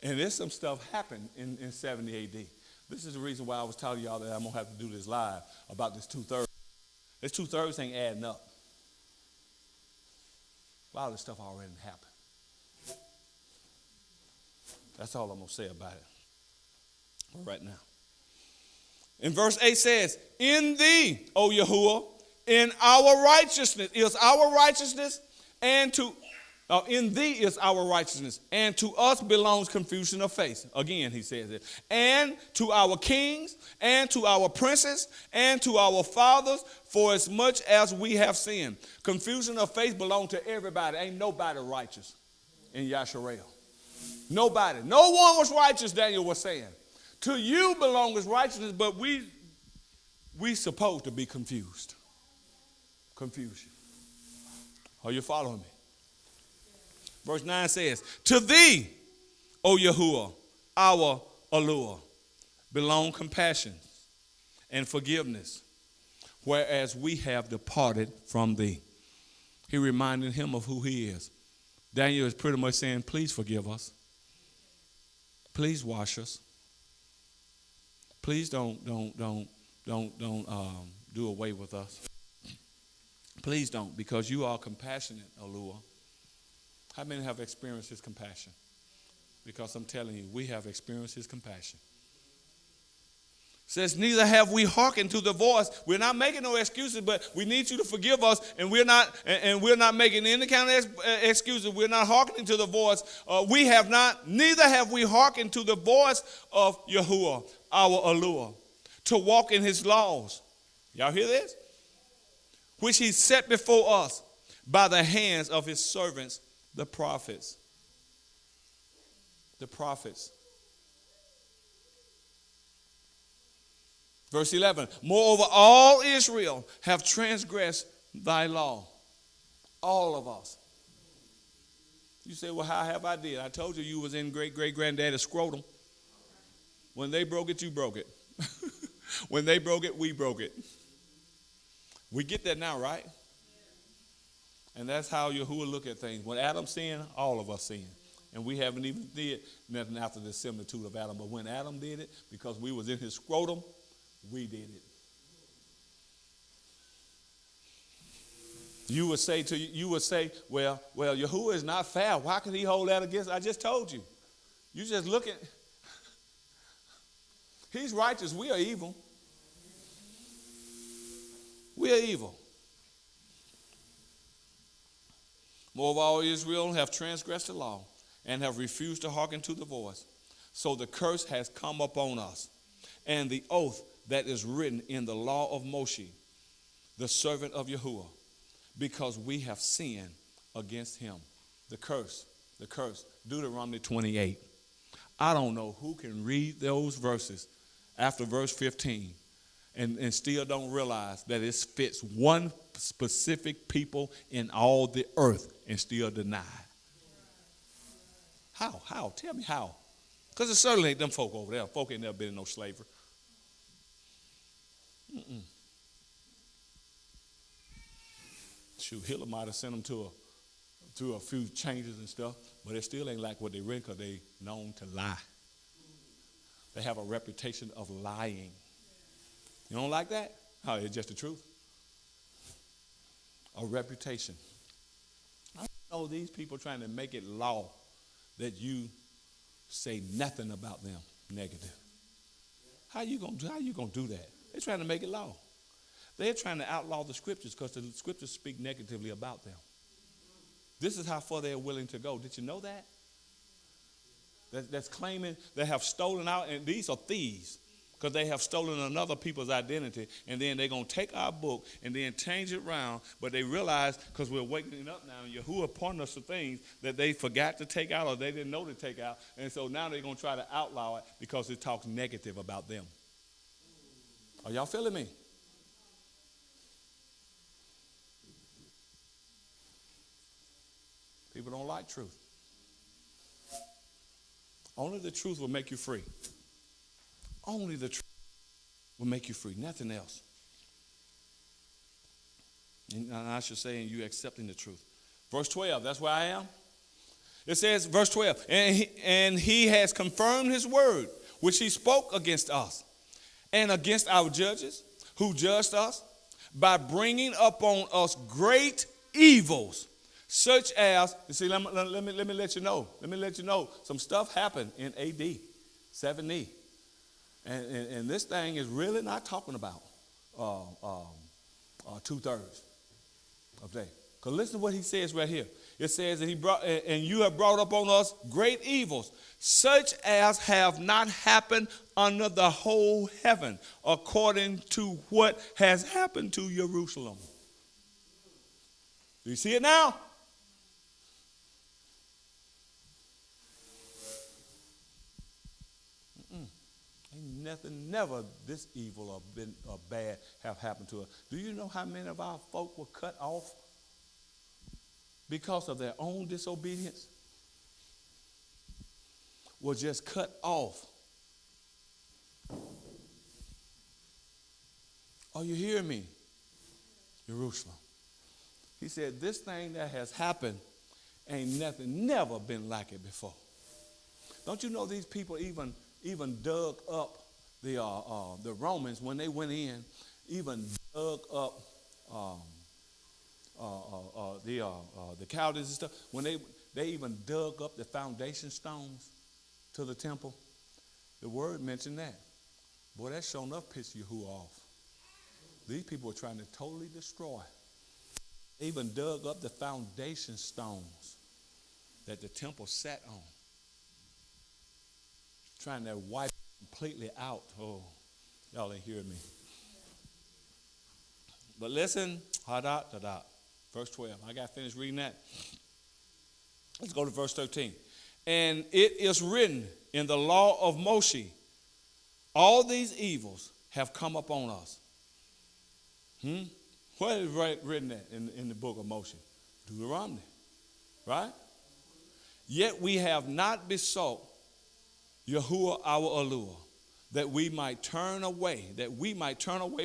Speaker 1: And there's some stuff happened in 70 AD. This is the reason why I was telling y'all that I'm going to have to do this live about this 2/3. This 2/3 ain't adding up. A lot of this stuff already happened. That's all I'm going to say about it right now. In verse 8 says, in thee, O Yahuwah, in our righteousness is our righteousness, and in thee is our righteousness, and to us belongs confusion of face. Again, he says it. And to our kings, and to our princes, and to our fathers, for as much as we have sinned. Confusion of face belongs to everybody. Ain't nobody righteous in Yasharel. Nobody. No one was righteous, Daniel was saying. To you belongs righteousness, but we supposed to be confused. Confusion. Are you following me? Verse 9 says, to thee, O Yahuwah, our allure, belong compassion and forgiveness, whereas we have departed from thee. He reminded him of who he is. Daniel is pretty much saying, please forgive us. Please wash us. Please don't do away with us. Please don't, because you are compassionate, Allure. How many have experienced his compassion? Because I'm telling you, we have experienced his compassion. It says, neither have we hearkened to the voice. We're not making no excuses, but we need you to forgive us, and we're not making any kind of excuses. We're not hearkening to the voice. Neither have we hearkened to the voice of Yahuwah, our allure, to walk in his laws. Y'all hear this? Which he set before us by the hands of his servants, the prophets. The prophets. Verse 11, moreover, all Israel have transgressed thy law. All of us. You say, well, how have I did? I told you was in great-great-granddaddy's scrotum. When they broke it, you broke it. When they broke it, we broke it. We get that now, right? And that's how Yahuwah look at things. When Adam sinned, all of us sinned. And we haven't even did nothing after the similitude of Adam. But when Adam did it, because we was in his scrotum, we did it. You would say, well, Yahuwah is not fair. Why can he hold that against? I just told you. You just look at. He's righteous. We are evil. We are evil. Moreover, all Israel have transgressed the law and have refused to hearken to the voice. So the curse has come upon us, and the oath that is written in the law of Moshe, the servant of Yahuwah, because we have sinned against him. The curse. Deuteronomy 28. I don't know who can read those verses after verse 15 and still don't realize that it fits one specific people in all the earth and still deny. How? Tell me how. Because it certainly ain't them folk over there. Folk ain't never been in no slavery. Shoot, Hitler might have sent them to a few changes and stuff, but it still ain't like what they read because they known to lie. They have a reputation of lying. You don't like that? Oh, it's just the truth. A reputation. I know these people trying to make it law that you say nothing about them negative. How you gonna do that? They're trying to make it law. They're trying to outlaw the scriptures because the scriptures speak negatively about them. This is how far they're willing to go. Did you know that? That's claiming they have stolen out, and these are thieves because they have stolen another people's identity, and then they're going to take our book and then change it around, but they realize, because we're waking up now, and Yahuwah pointing us to things that they forgot to take out or they didn't know to take out, and so now they're going to try to outlaw it because it talks negative about them. Are y'all feeling me? People don't like truth. Only the truth will make you free. Only the truth will make you free, nothing else. And I should say, and you accepting the truth. Verse 12, that's where I am. It says, verse 12, and he has confirmed his word, which he spoke against us, and against our judges, who judged us, by bringing upon us great evils, such as, you see, let me let you know. Let me let you know, some stuff happened in AD 70. And this thing is really not talking about 2/3 of day. Because listen to what he says right here. It says that and you have brought upon us great evils, such as have not happened under the whole heaven, according to what has happened to Jerusalem. Do you see it now? Ain't nothing, never this evil or bad have happened to us. Do you know how many of our folk were cut off because of their own disobedience? Were just cut off. Are you hearing me? Jerusalem. He said, this thing that has happened ain't nothing, never been like it before. Don't you know these people even dug up the Romans when they went in, even dug up the Chaldeans and stuff. When they even dug up the foundation stones to the temple, the word mentioned that. Boy, that sure enough pissed Yahuwah off. These people were trying to totally destroy. They even dug up the foundation stones that the temple sat on, trying to wipe it completely out. Oh, y'all ain't hearing me. But listen, verse 12. I got to finish reading that. Let's go to verse 13. And it is written in the law of Moshe, all these evils have come upon us. What is written that in the book of Moshe? Deuteronomy, right? Yet we have not besought Yahuwah our Elohim, that we might turn away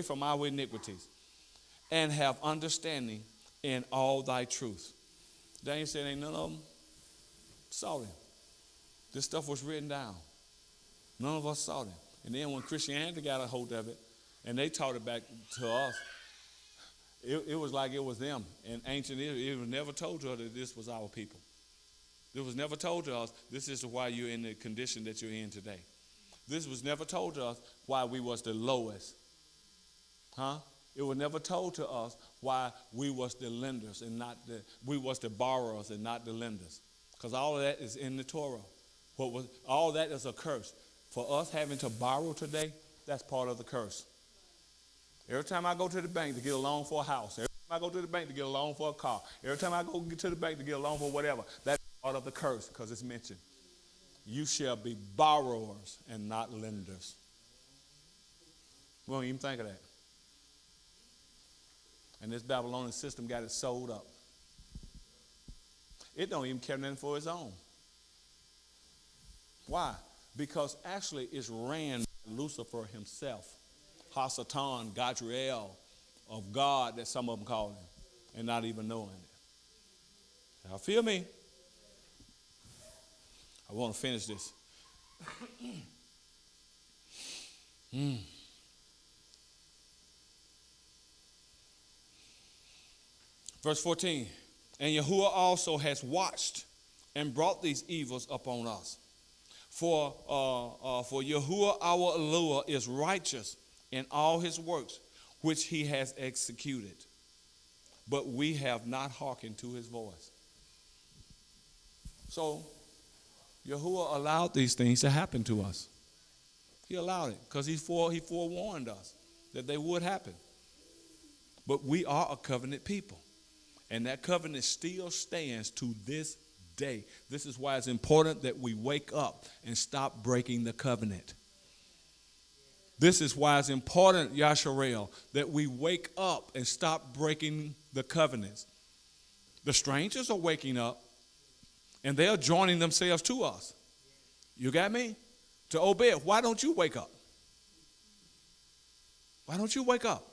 Speaker 1: from our iniquities, and have understanding in all thy truth. Daniel said, ain't none of them saw them. This stuff was written down. None of us saw them. And then when Christianity got a hold of it, and they taught it back to us, it was like it was them. And ancient Israel, it was never told to us that this was our people. It was never told to us, this is why you're in the condition that you're in today. This was never told to us why we was the lowest. It was never told to us why we was the lenders and we was the borrowers and not the lenders. Because all of that is in the Torah. All that is a curse. For us having to borrow today, that's part of the curse. Every time I go to the bank to get a loan for a house, every time I go to the bank to get a loan for a car, every time I go to the bank to get a loan for whatever, that's part of the curse, because it's mentioned. You shall be borrowers and not lenders. We don't even think of that. And this Babylonian system got it sold up. It don't even care nothing for its own. Why? Because actually it's ran by Lucifer himself. Hasatan, Gadriel, of God, that some of them call him, and not even knowing it. Y'all feel me? I want to finish this. Verse 14. And Yahuwah also has watched and brought these evils upon us. For Yahuwah our Elohim is righteous in all his works, which he has executed. But we have not hearkened to his voice. So, Yahuwah allowed these things to happen to us. He allowed it because he forewarned us that they would happen. But we are a covenant people. And that covenant still stands to this day. This is why it's important that we wake up and stop breaking the covenant. This is why it's important, Yasharel, that we wake up and stop breaking the covenants. The strangers are waking up. And they are joining themselves to us. You got me? To obey it. Why don't you wake up? Why don't you wake up?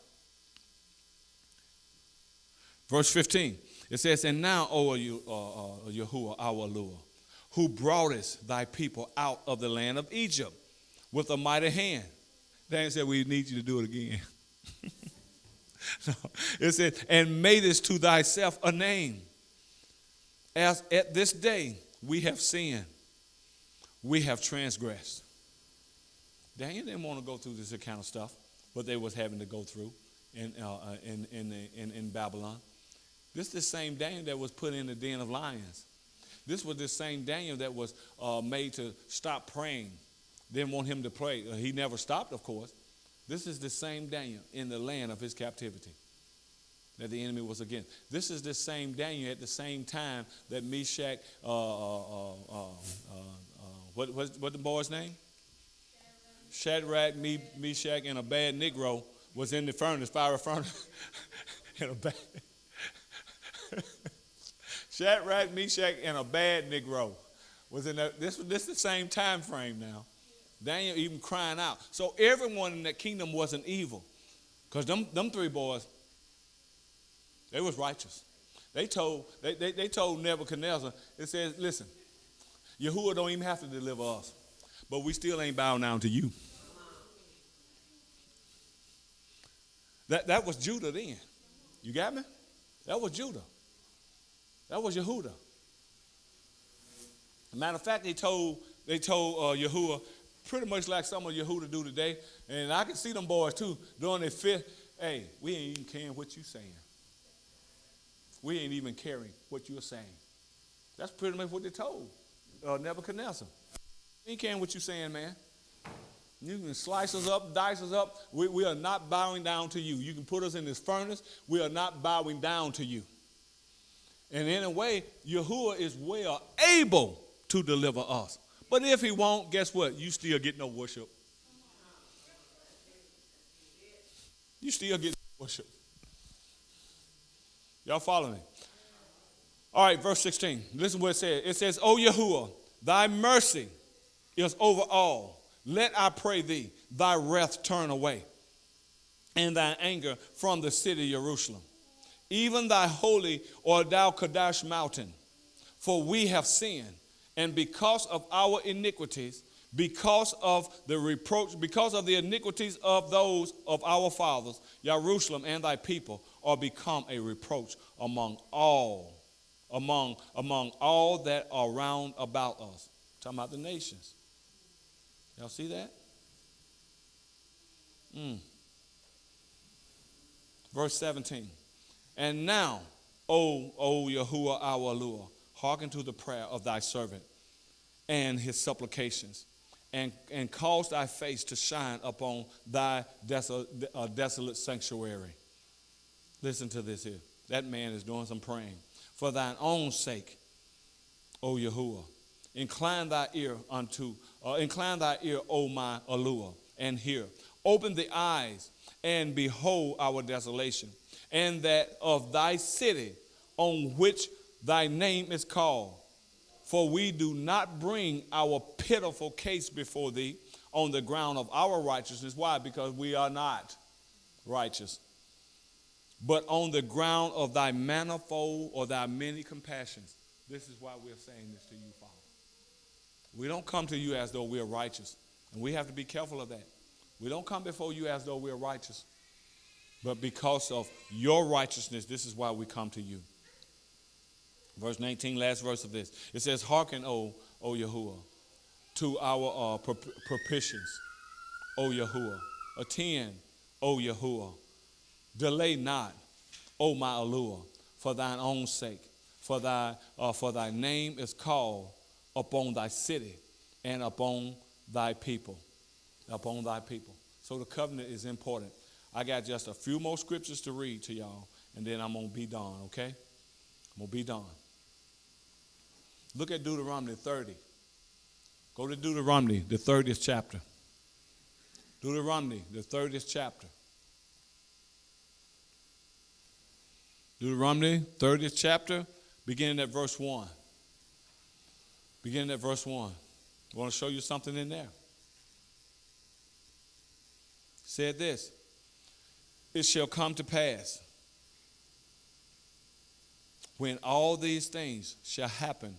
Speaker 1: Verse 15. It says, and now, O Yahuwah, our Lord, who broughtest thy people out of the land of Egypt with a mighty hand. Daniel said, we need you to do it again. No, it says, and madest to thyself a name. As at this day we have sinned, we have transgressed. Daniel didn't want to go through this kind of stuff, but they was having to go through in Babylon. This is the same Daniel that was put in the den of lions. This was the same Daniel that was made to stop praying. Didn't want him to pray. He never stopped, of course. This is the same Daniel in the land of his captivity that the enemy was against. This is the same Daniel at the same time that Meshach, what the boy's name? Shadrach, Meshach, and a bad Negro was in the furnace, fiery furnace. In a bad Shadrach, Meshach, and a bad Negro was in that. This is the same time frame now. Daniel even crying out. So everyone in that kingdom wasn't evil. Because them three boys, they was righteous. They told Nebuchadnezzar, it says, listen, Yahuwah don't even have to deliver us. But we still ain't bowing down to you. That was Judah then. You got me? That was Judah. That was Yehudah. As a matter of fact, they told Yahuwah, pretty much like some of Yehudah do today, and I can see them boys too, during their fifth, hey, we ain't even caring what you saying. We ain't even caring what you're saying. That's pretty much what they told Nebuchadnezzar. We ain't caring what you're saying, man. You can slice us up, dice us up. We are not bowing down to you. You can put us in this furnace. We are not bowing down to you. And in a way, Yahuwah is well able to deliver us. But if he won't, guess what? You still get no worship. You still get no worship. Y'all follow me? All right, verse 16. Listen what it says. It says, O Yahuwah, thy mercy is over all. Let, I pray thee, thy wrath turn away, and thy anger from the city of Jerusalem, even thy holy or thou Kadesh mountain. For we have sinned, and because of our iniquities, because of the reproach, because of the iniquities of those of our fathers, Jerusalem and thy people are become a reproach among all that are round about us. Talking about the nations. Y'all see that? Verse 17. And now, O Yahuwah our Lord, hearken to the prayer of thy servant and his supplications, and cause thy face to shine upon thy desolate sanctuary. Listen to this here. That man is doing some praying. For thine own sake, O Yahuwah, incline thy ear, O my Allure, and hear. Open the eyes and behold our desolation, and that of thy city on which thy name is called. For we do not bring our pitiful case before thee on the ground of our righteousness. Why? Because we are not righteous. But on the ground of thy manifold or thy many compassions. This is why we're saying this to you, Father. We don't come to you as though we're righteous. And we have to be careful of that. We don't come before you as though we're righteous. But because of your righteousness, this is why we come to you. Verse 19, last verse of this. It says, hearken, O Yahuwah, to our propitiations, O Yahuwah. Attend, O Yahuwah. Delay not, O my Allure, for thine own sake. For thy name is called upon thy city and upon thy people. Upon thy people. So the covenant is important. I got just a few more scriptures to read to y'all, and then I'm going to be done, okay? I'm going to be done. Look at Deuteronomy 30. Go to Deuteronomy, the 30th chapter. Deuteronomy, the 30th chapter. Deuteronomy, 30th chapter, beginning at verse 1. Beginning at verse 1. I want to show you something in there. Said this, it shall come to pass when all these things shall happen,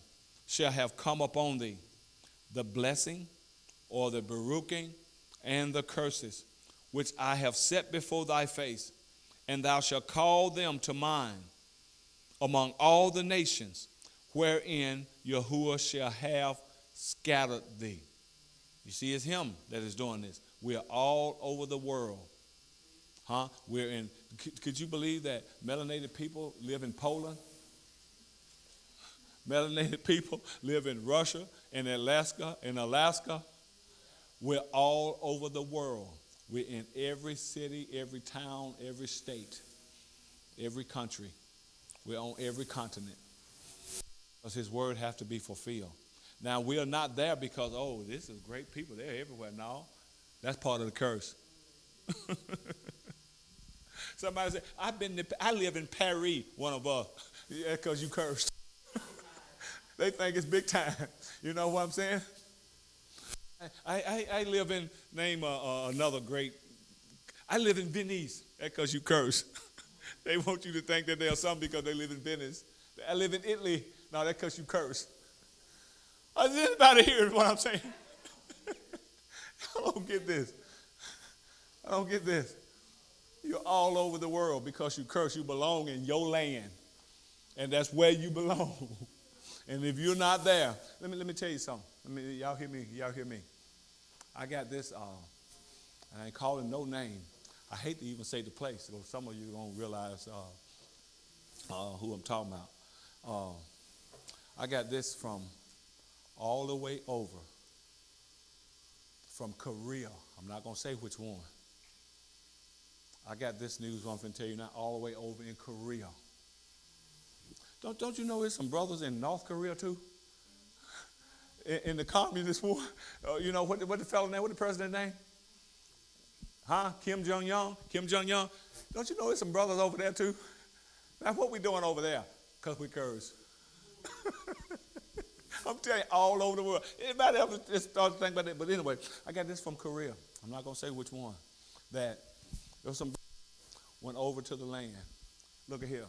Speaker 1: shall have come upon thee, the blessing or the beruking and the curses, which I have set before thy face, and thou shalt call them to mind among all the nations wherein Yahuwah shall have scattered thee. You see, it's him that is doing this. We are all over the world. We're in, could you believe that melanated people live in Poland? Melanated people live in Russia and Alaska. We're all over the world. We're in every city, every town, every state, every country. We're on every continent. Because his word has to be fulfilled. Now, we are not there because, oh, this is great people. They're everywhere. No, that's part of the curse. Somebody said, I live in Paris, one of us. Yeah, because you cursed. They think it's big time. You know what I'm saying? I live in, another great, I live in Venice. That's because you curse. They want you to think that they are something because they live in Venice. I live in Italy. No, that's because you curse. Is anybody hearing what I'm saying? I don't get this. I don't get this. You're all over the world because you curse. You belong in your land. And that's where you belong. And if you're not there, let me tell you something. Y'all hear me? Y'all hear me? I got this, I ain't calling no name. I hate to even say the place, so some of you don't realize who I'm talking about. I got this from all the way over from Korea. I'm not going to say which one. I got this news I'm going to tell you now, all the way over in Korea. Don't you know there's some brothers in North Korea too? In the communist war. You know, what the fellow name, what the president's name? Kim Jong-un? Kim Jong-un? Don't you know there's some brothers over there too? Now, what we doing over there? Because we curse. I'm telling you, all over the world. Anybody else just start to think about that? But anyway, I got this from Korea. I'm not going to say which one. That there was some went over to the land. Look at here.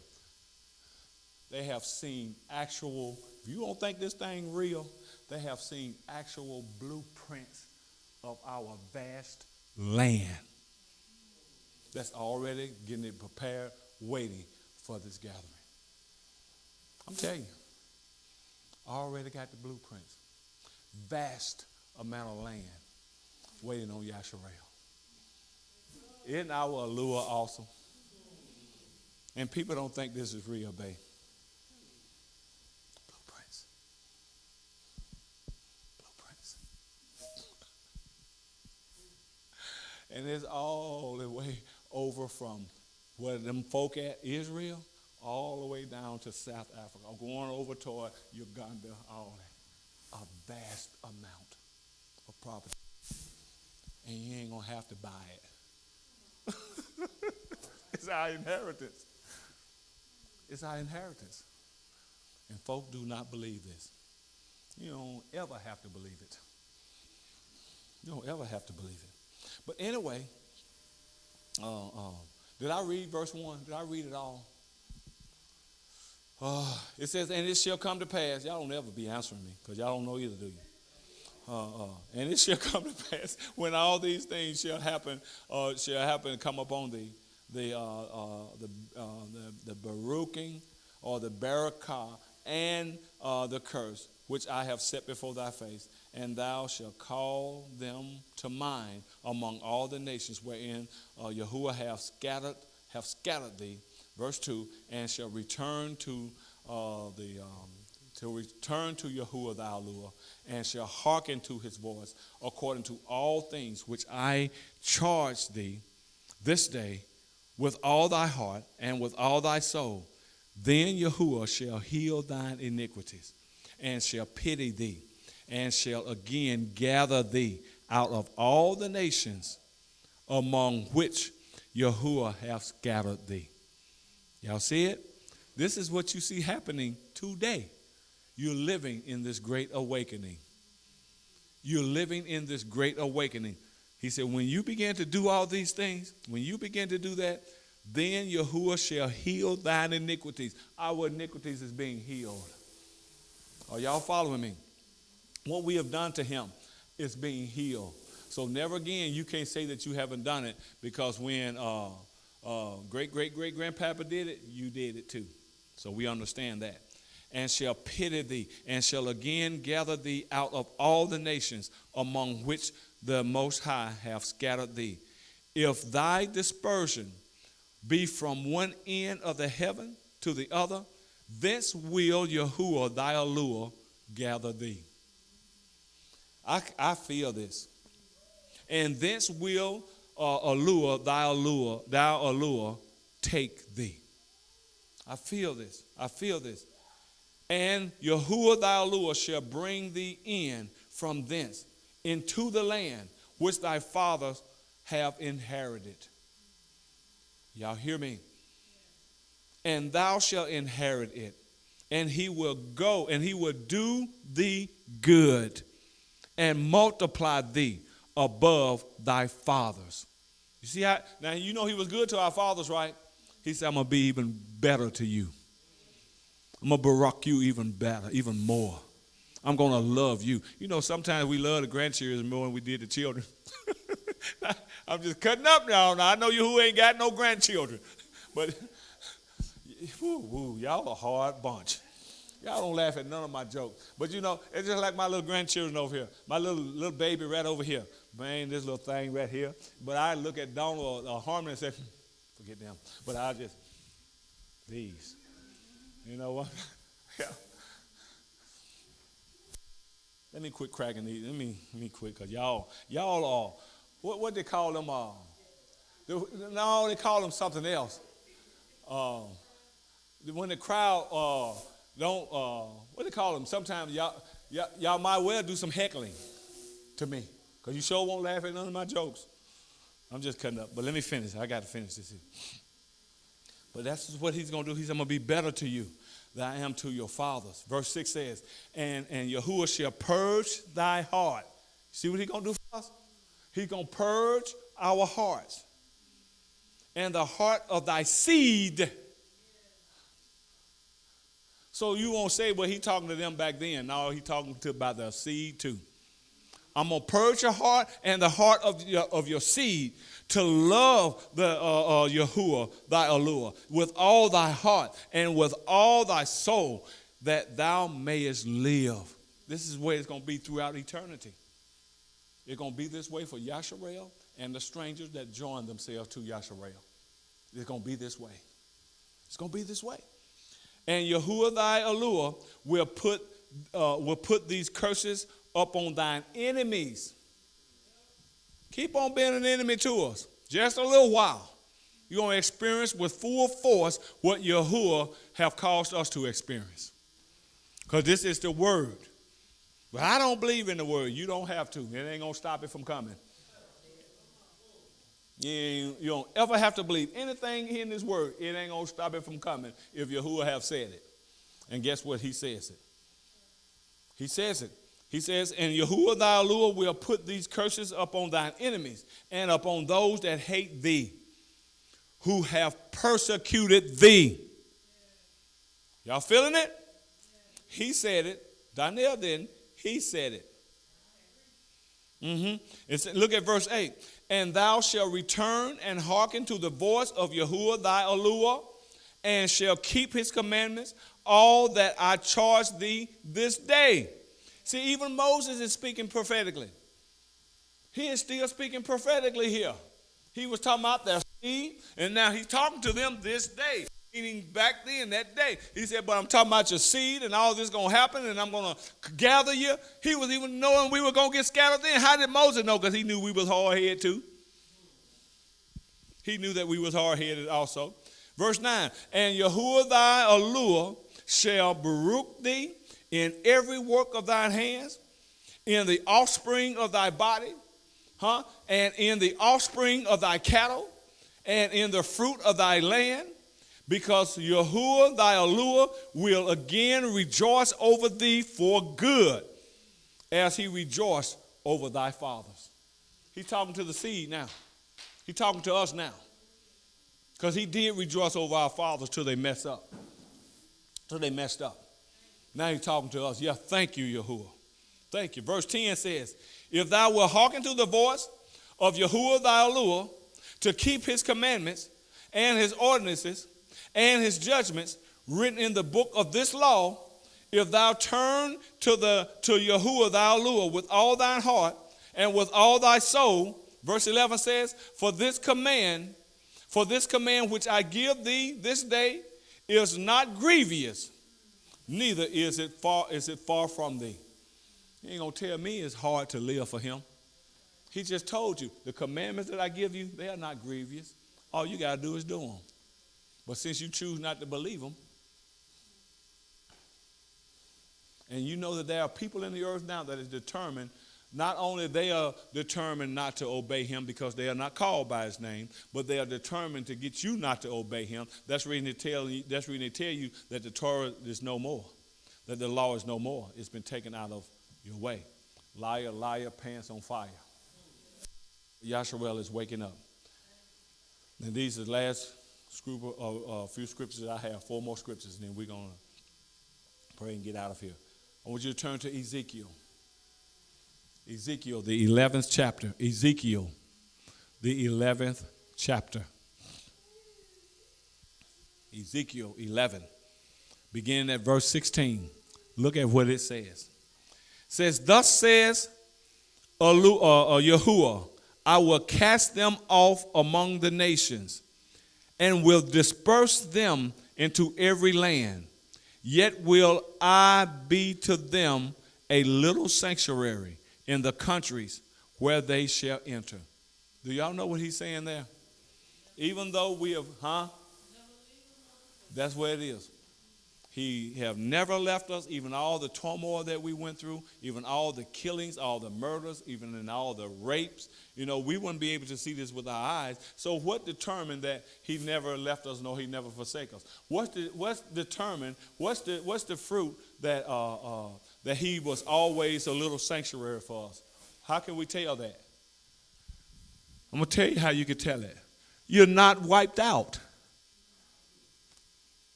Speaker 1: They have seen actual, if you don't think this thing real, they have seen actual blueprints of our vast land that's already getting it prepared, waiting for this gathering. I'm telling you, I already got the blueprints. Vast amount of land waiting on Yasharel. Isn't our allure awesome? And people don't think this is real, babe. Blueprints. Blueprints. And it's all the way over from where them folk at, Israel, all the way down to South Africa, going over toward Uganda, all that. A vast amount of property. And you ain't going to have to buy it. It's our inheritance. It's our inheritance. And folk do not believe this. You don't ever have to believe it. You don't ever have to believe it. But anyway, did I read verse 1? Did I read it all? It says, and it shall come to pass. Y'all don't ever be answering me because y'all don't know either, do you? And it shall come to pass when all these things shall happen and come upon thee, the beruking or the barakah and the curse which I have set before thy face, and thou shalt call them to mind among all the nations wherein Yahuwah hath scattered thee. Verse 2, and shall return to return to Yahuwah thy allure, and shall hearken to his voice, according to all things which I charge thee this day, with all thy heart and with all thy soul. Then Yahuwah shall heal thine iniquities, and shall pity thee, and shall again gather thee out of all the nations among which Yahuwah hath scattered thee. Y'all see it? This is what you see happening today. You're living in this great awakening. You're living in this great awakening. He said, when you begin to do all these things, when you begin to do that, then Yahuwah shall heal thine iniquities. Our iniquities is being healed. Are y'all following me? What we have done to him is being healed. So never again, you can't say that you haven't done it, because when great-great-great-grandpapa did it, you did it too. So we understand that. And shall pity thee, and shall again gather thee out of all the nations among which the Most High hath scattered thee. If thy dispersion be from one end of the heaven to the other, thence will Yahuwah thy allure gather thee. I feel this. And thence will thy allure take thee. I feel this. I feel this. And Yahuwah thy allure shall bring thee in from thence into the land which thy fathers have inherited. Y'all hear me? And thou shalt inherit it. And he will go, and he will do thee good, and multiply thee above thy fathers. You see how, now you know he was good to our fathers, right? He said, I'm going to be even better to you. I'm going to barak you even better, even more. I'm going to love you. You know, sometimes we love the grandchildren more than we did the children. I'm just cutting up now. I know you who ain't got no grandchildren. But, y'all a hard bunch. Y'all don't laugh at none of my jokes. But, you know, it's just like my little grandchildren over here. My little baby right over here. Man, this little thing right here. But I look at Donald or Harmon and say, forget them. But I just, these. You know what? Yeah. Let me quit cracking these. Let me quit, because y'all are, what they call them? No, they call them something else. When the crowd don't, what they call them? Sometimes y'all might well do some heckling to me, because you sure won't laugh at none of my jokes. I'm just cutting up. But let me finish. I got to finish this here. But that's what he's going to do. He's going to be better to you than I am to your fathers. Verse 6 says, and Yahuwah shall purge thy heart. See what he's going to do for us? He's going to purge our hearts. And the heart of thy seed. So you won't say, well, he talking to them back then. No, he talking about the seed too. I'm going to purge your heart and the heart of your seed, to love the Yahuwah thy allure with all thy heart and with all thy soul, that thou mayest live. This is where it's going to be throughout eternity. It's going to be this way for Yasharel and the strangers that join themselves to Yasharel. It's going to be this way. It's going to be this way. And Yahuwah thy allure will put these curses upon thine enemies. Keep on being an enemy to us. Just a little while. You're going to experience with full force what Yahuwah have caused us to experience. Because this is the word. But I don't believe in the word. You don't have to. It ain't going to stop it from coming. You don't ever have to believe anything in this word. It ain't going to stop it from coming if Yahuwah have said it. And guess what? He says it. He says it. He says, and Yahuwah thy allure will put these curses upon thine enemies and upon those that hate thee, who have persecuted thee. Y'all feeling it? He said it. Daniel didn't. He said it. Look at verse 8. And thou shalt return and hearken to the voice of Yahuwah thy allure, and shall keep his commandments, all that I charge thee this day. See, even Moses is speaking prophetically. He is still speaking prophetically here. He was talking about their seed, and now he's talking to them this day. Meaning back then, that day. He said, but I'm talking about your seed, and all this is going to happen, and I'm going to gather you. He was even knowing we were going to get scattered then. How did Moses know? Because he knew we was hard-headed too. He knew that we was hard-headed also. Verse 9, and Yahuwah thy allure shall baruch thee in every work of thine hands, in the offspring of thy body, and in the offspring of thy cattle, and in the fruit of thy land, because Yahuwah thy allure will again rejoice over thee for good, as he rejoiced over thy fathers. He's talking to the seed now. He's talking to us now. Because he did rejoice over our fathers till they messed up. Till they messed up. Now he's talking to us. Yeah, thank you, Yahuwah. Thank you. Verse 10 says, if thou wilt hearken to the voice of Yahuwah thy allure, to keep his commandments and his ordinances and his judgments written in the book of this law, if thou turn to Yahuwah thy allure with all thine heart and with all thy soul, verse 11 says, for this command which I give thee this day is not grievous, neither is it far from thee. You ain't gonna tell me it's hard to live for him. He just told you, the commandments that I give you, they are not grievous. All you got to do is do them. But since you choose not to believe them, and you know that there are people in the earth now that is determined, not only they are determined not to obey him because they are not called by his name, but they are determined to get you not to obey him. That's reason they tell you that the Torah is no more, that the law is no more. It's been taken out of your way. Liar, liar, pants on fire. Yasharel is waking up. And these are the last few scriptures that I have, 4 more scriptures, and then we're going to pray and get out of here. I want you to turn to Ezekiel. Ezekiel, the 11th chapter. Ezekiel, the 11th chapter. Ezekiel 11, beginning at verse 16. Look at what it says. It says, thus says Yahuwah, I will cast them off among the nations and will disperse them into every land. Yet will I be to them a little sanctuary in the countries where they shall enter. Do y'all know what he's saying there? Even though we have, that's where it is. He have never left us, even all the turmoil that we went through, even all the killings, all the murders, even in all the rapes. You know, we wouldn't be able to see this with our eyes. So what determined that he never left us, nor he never forsake us? What's the fruit that that he was always a little sanctuary for us? How can we tell that? I'm going to tell you how you can tell that. You're not wiped out.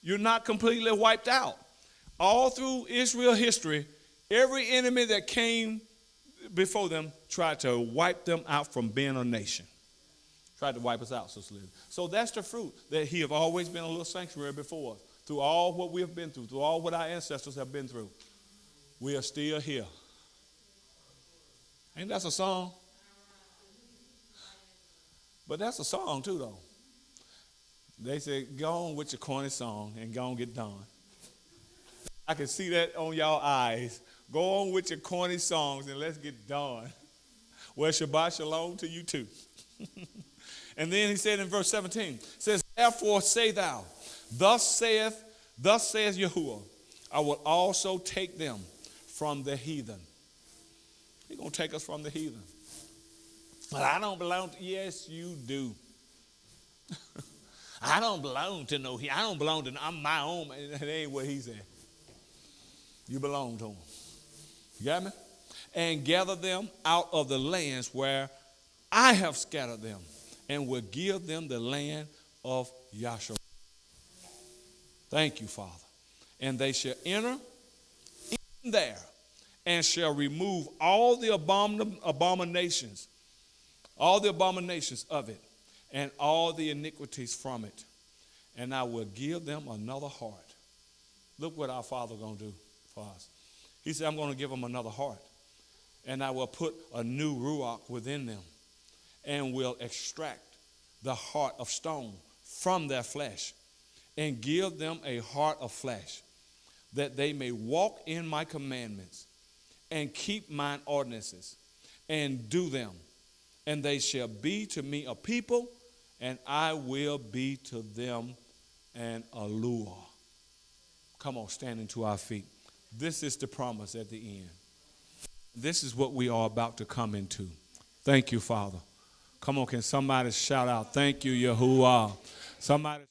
Speaker 1: You're not completely wiped out. All through Israel history, every enemy that came before them tried to wipe them out from being a nation. Tried to wipe us out, Sister Liz. So that's the fruit, that he have always been a little sanctuary before us. Through all what we have been through all what our ancestors have been through, we are still here. Ain't that a song? But that's a song too, though. They said, go on with your corny song and go on get done. I can see that on y'all eyes. Go on with your corny songs and let's get done. Well, Shabbat Shalom to you too. And then he said in verse 17, says, therefore say thou, thus says Yahuwah, I will also take them from the heathen. He's going to take us from the heathen. But I don't belong to, yes, you do. I don't belong to no, I don't belong to, I'm my own. That ain't what he said. You belong to him. You got me? And gather them out of the lands where I have scattered them, and will give them the land of Yasharel. Thank you, Father. And they shall enter in there, and shall remove all the abominations of it, and all the iniquities from it. And I will give them another heart. Look what our Father going to do for us. He said, I'm going to give them another heart. And I will put a new ruach within them, and will extract the heart of stone from their flesh, and give them a heart of flesh, that they may walk in my commandments, and keep mine ordinances, and do them. And they shall be to me a people, and I will be to them an allure. Come on, standing to our feet. This is the promise at the end. This is what we are about to come into. Thank you, Father. Come on, can somebody shout out, thank you, Yahuwah. Somebody.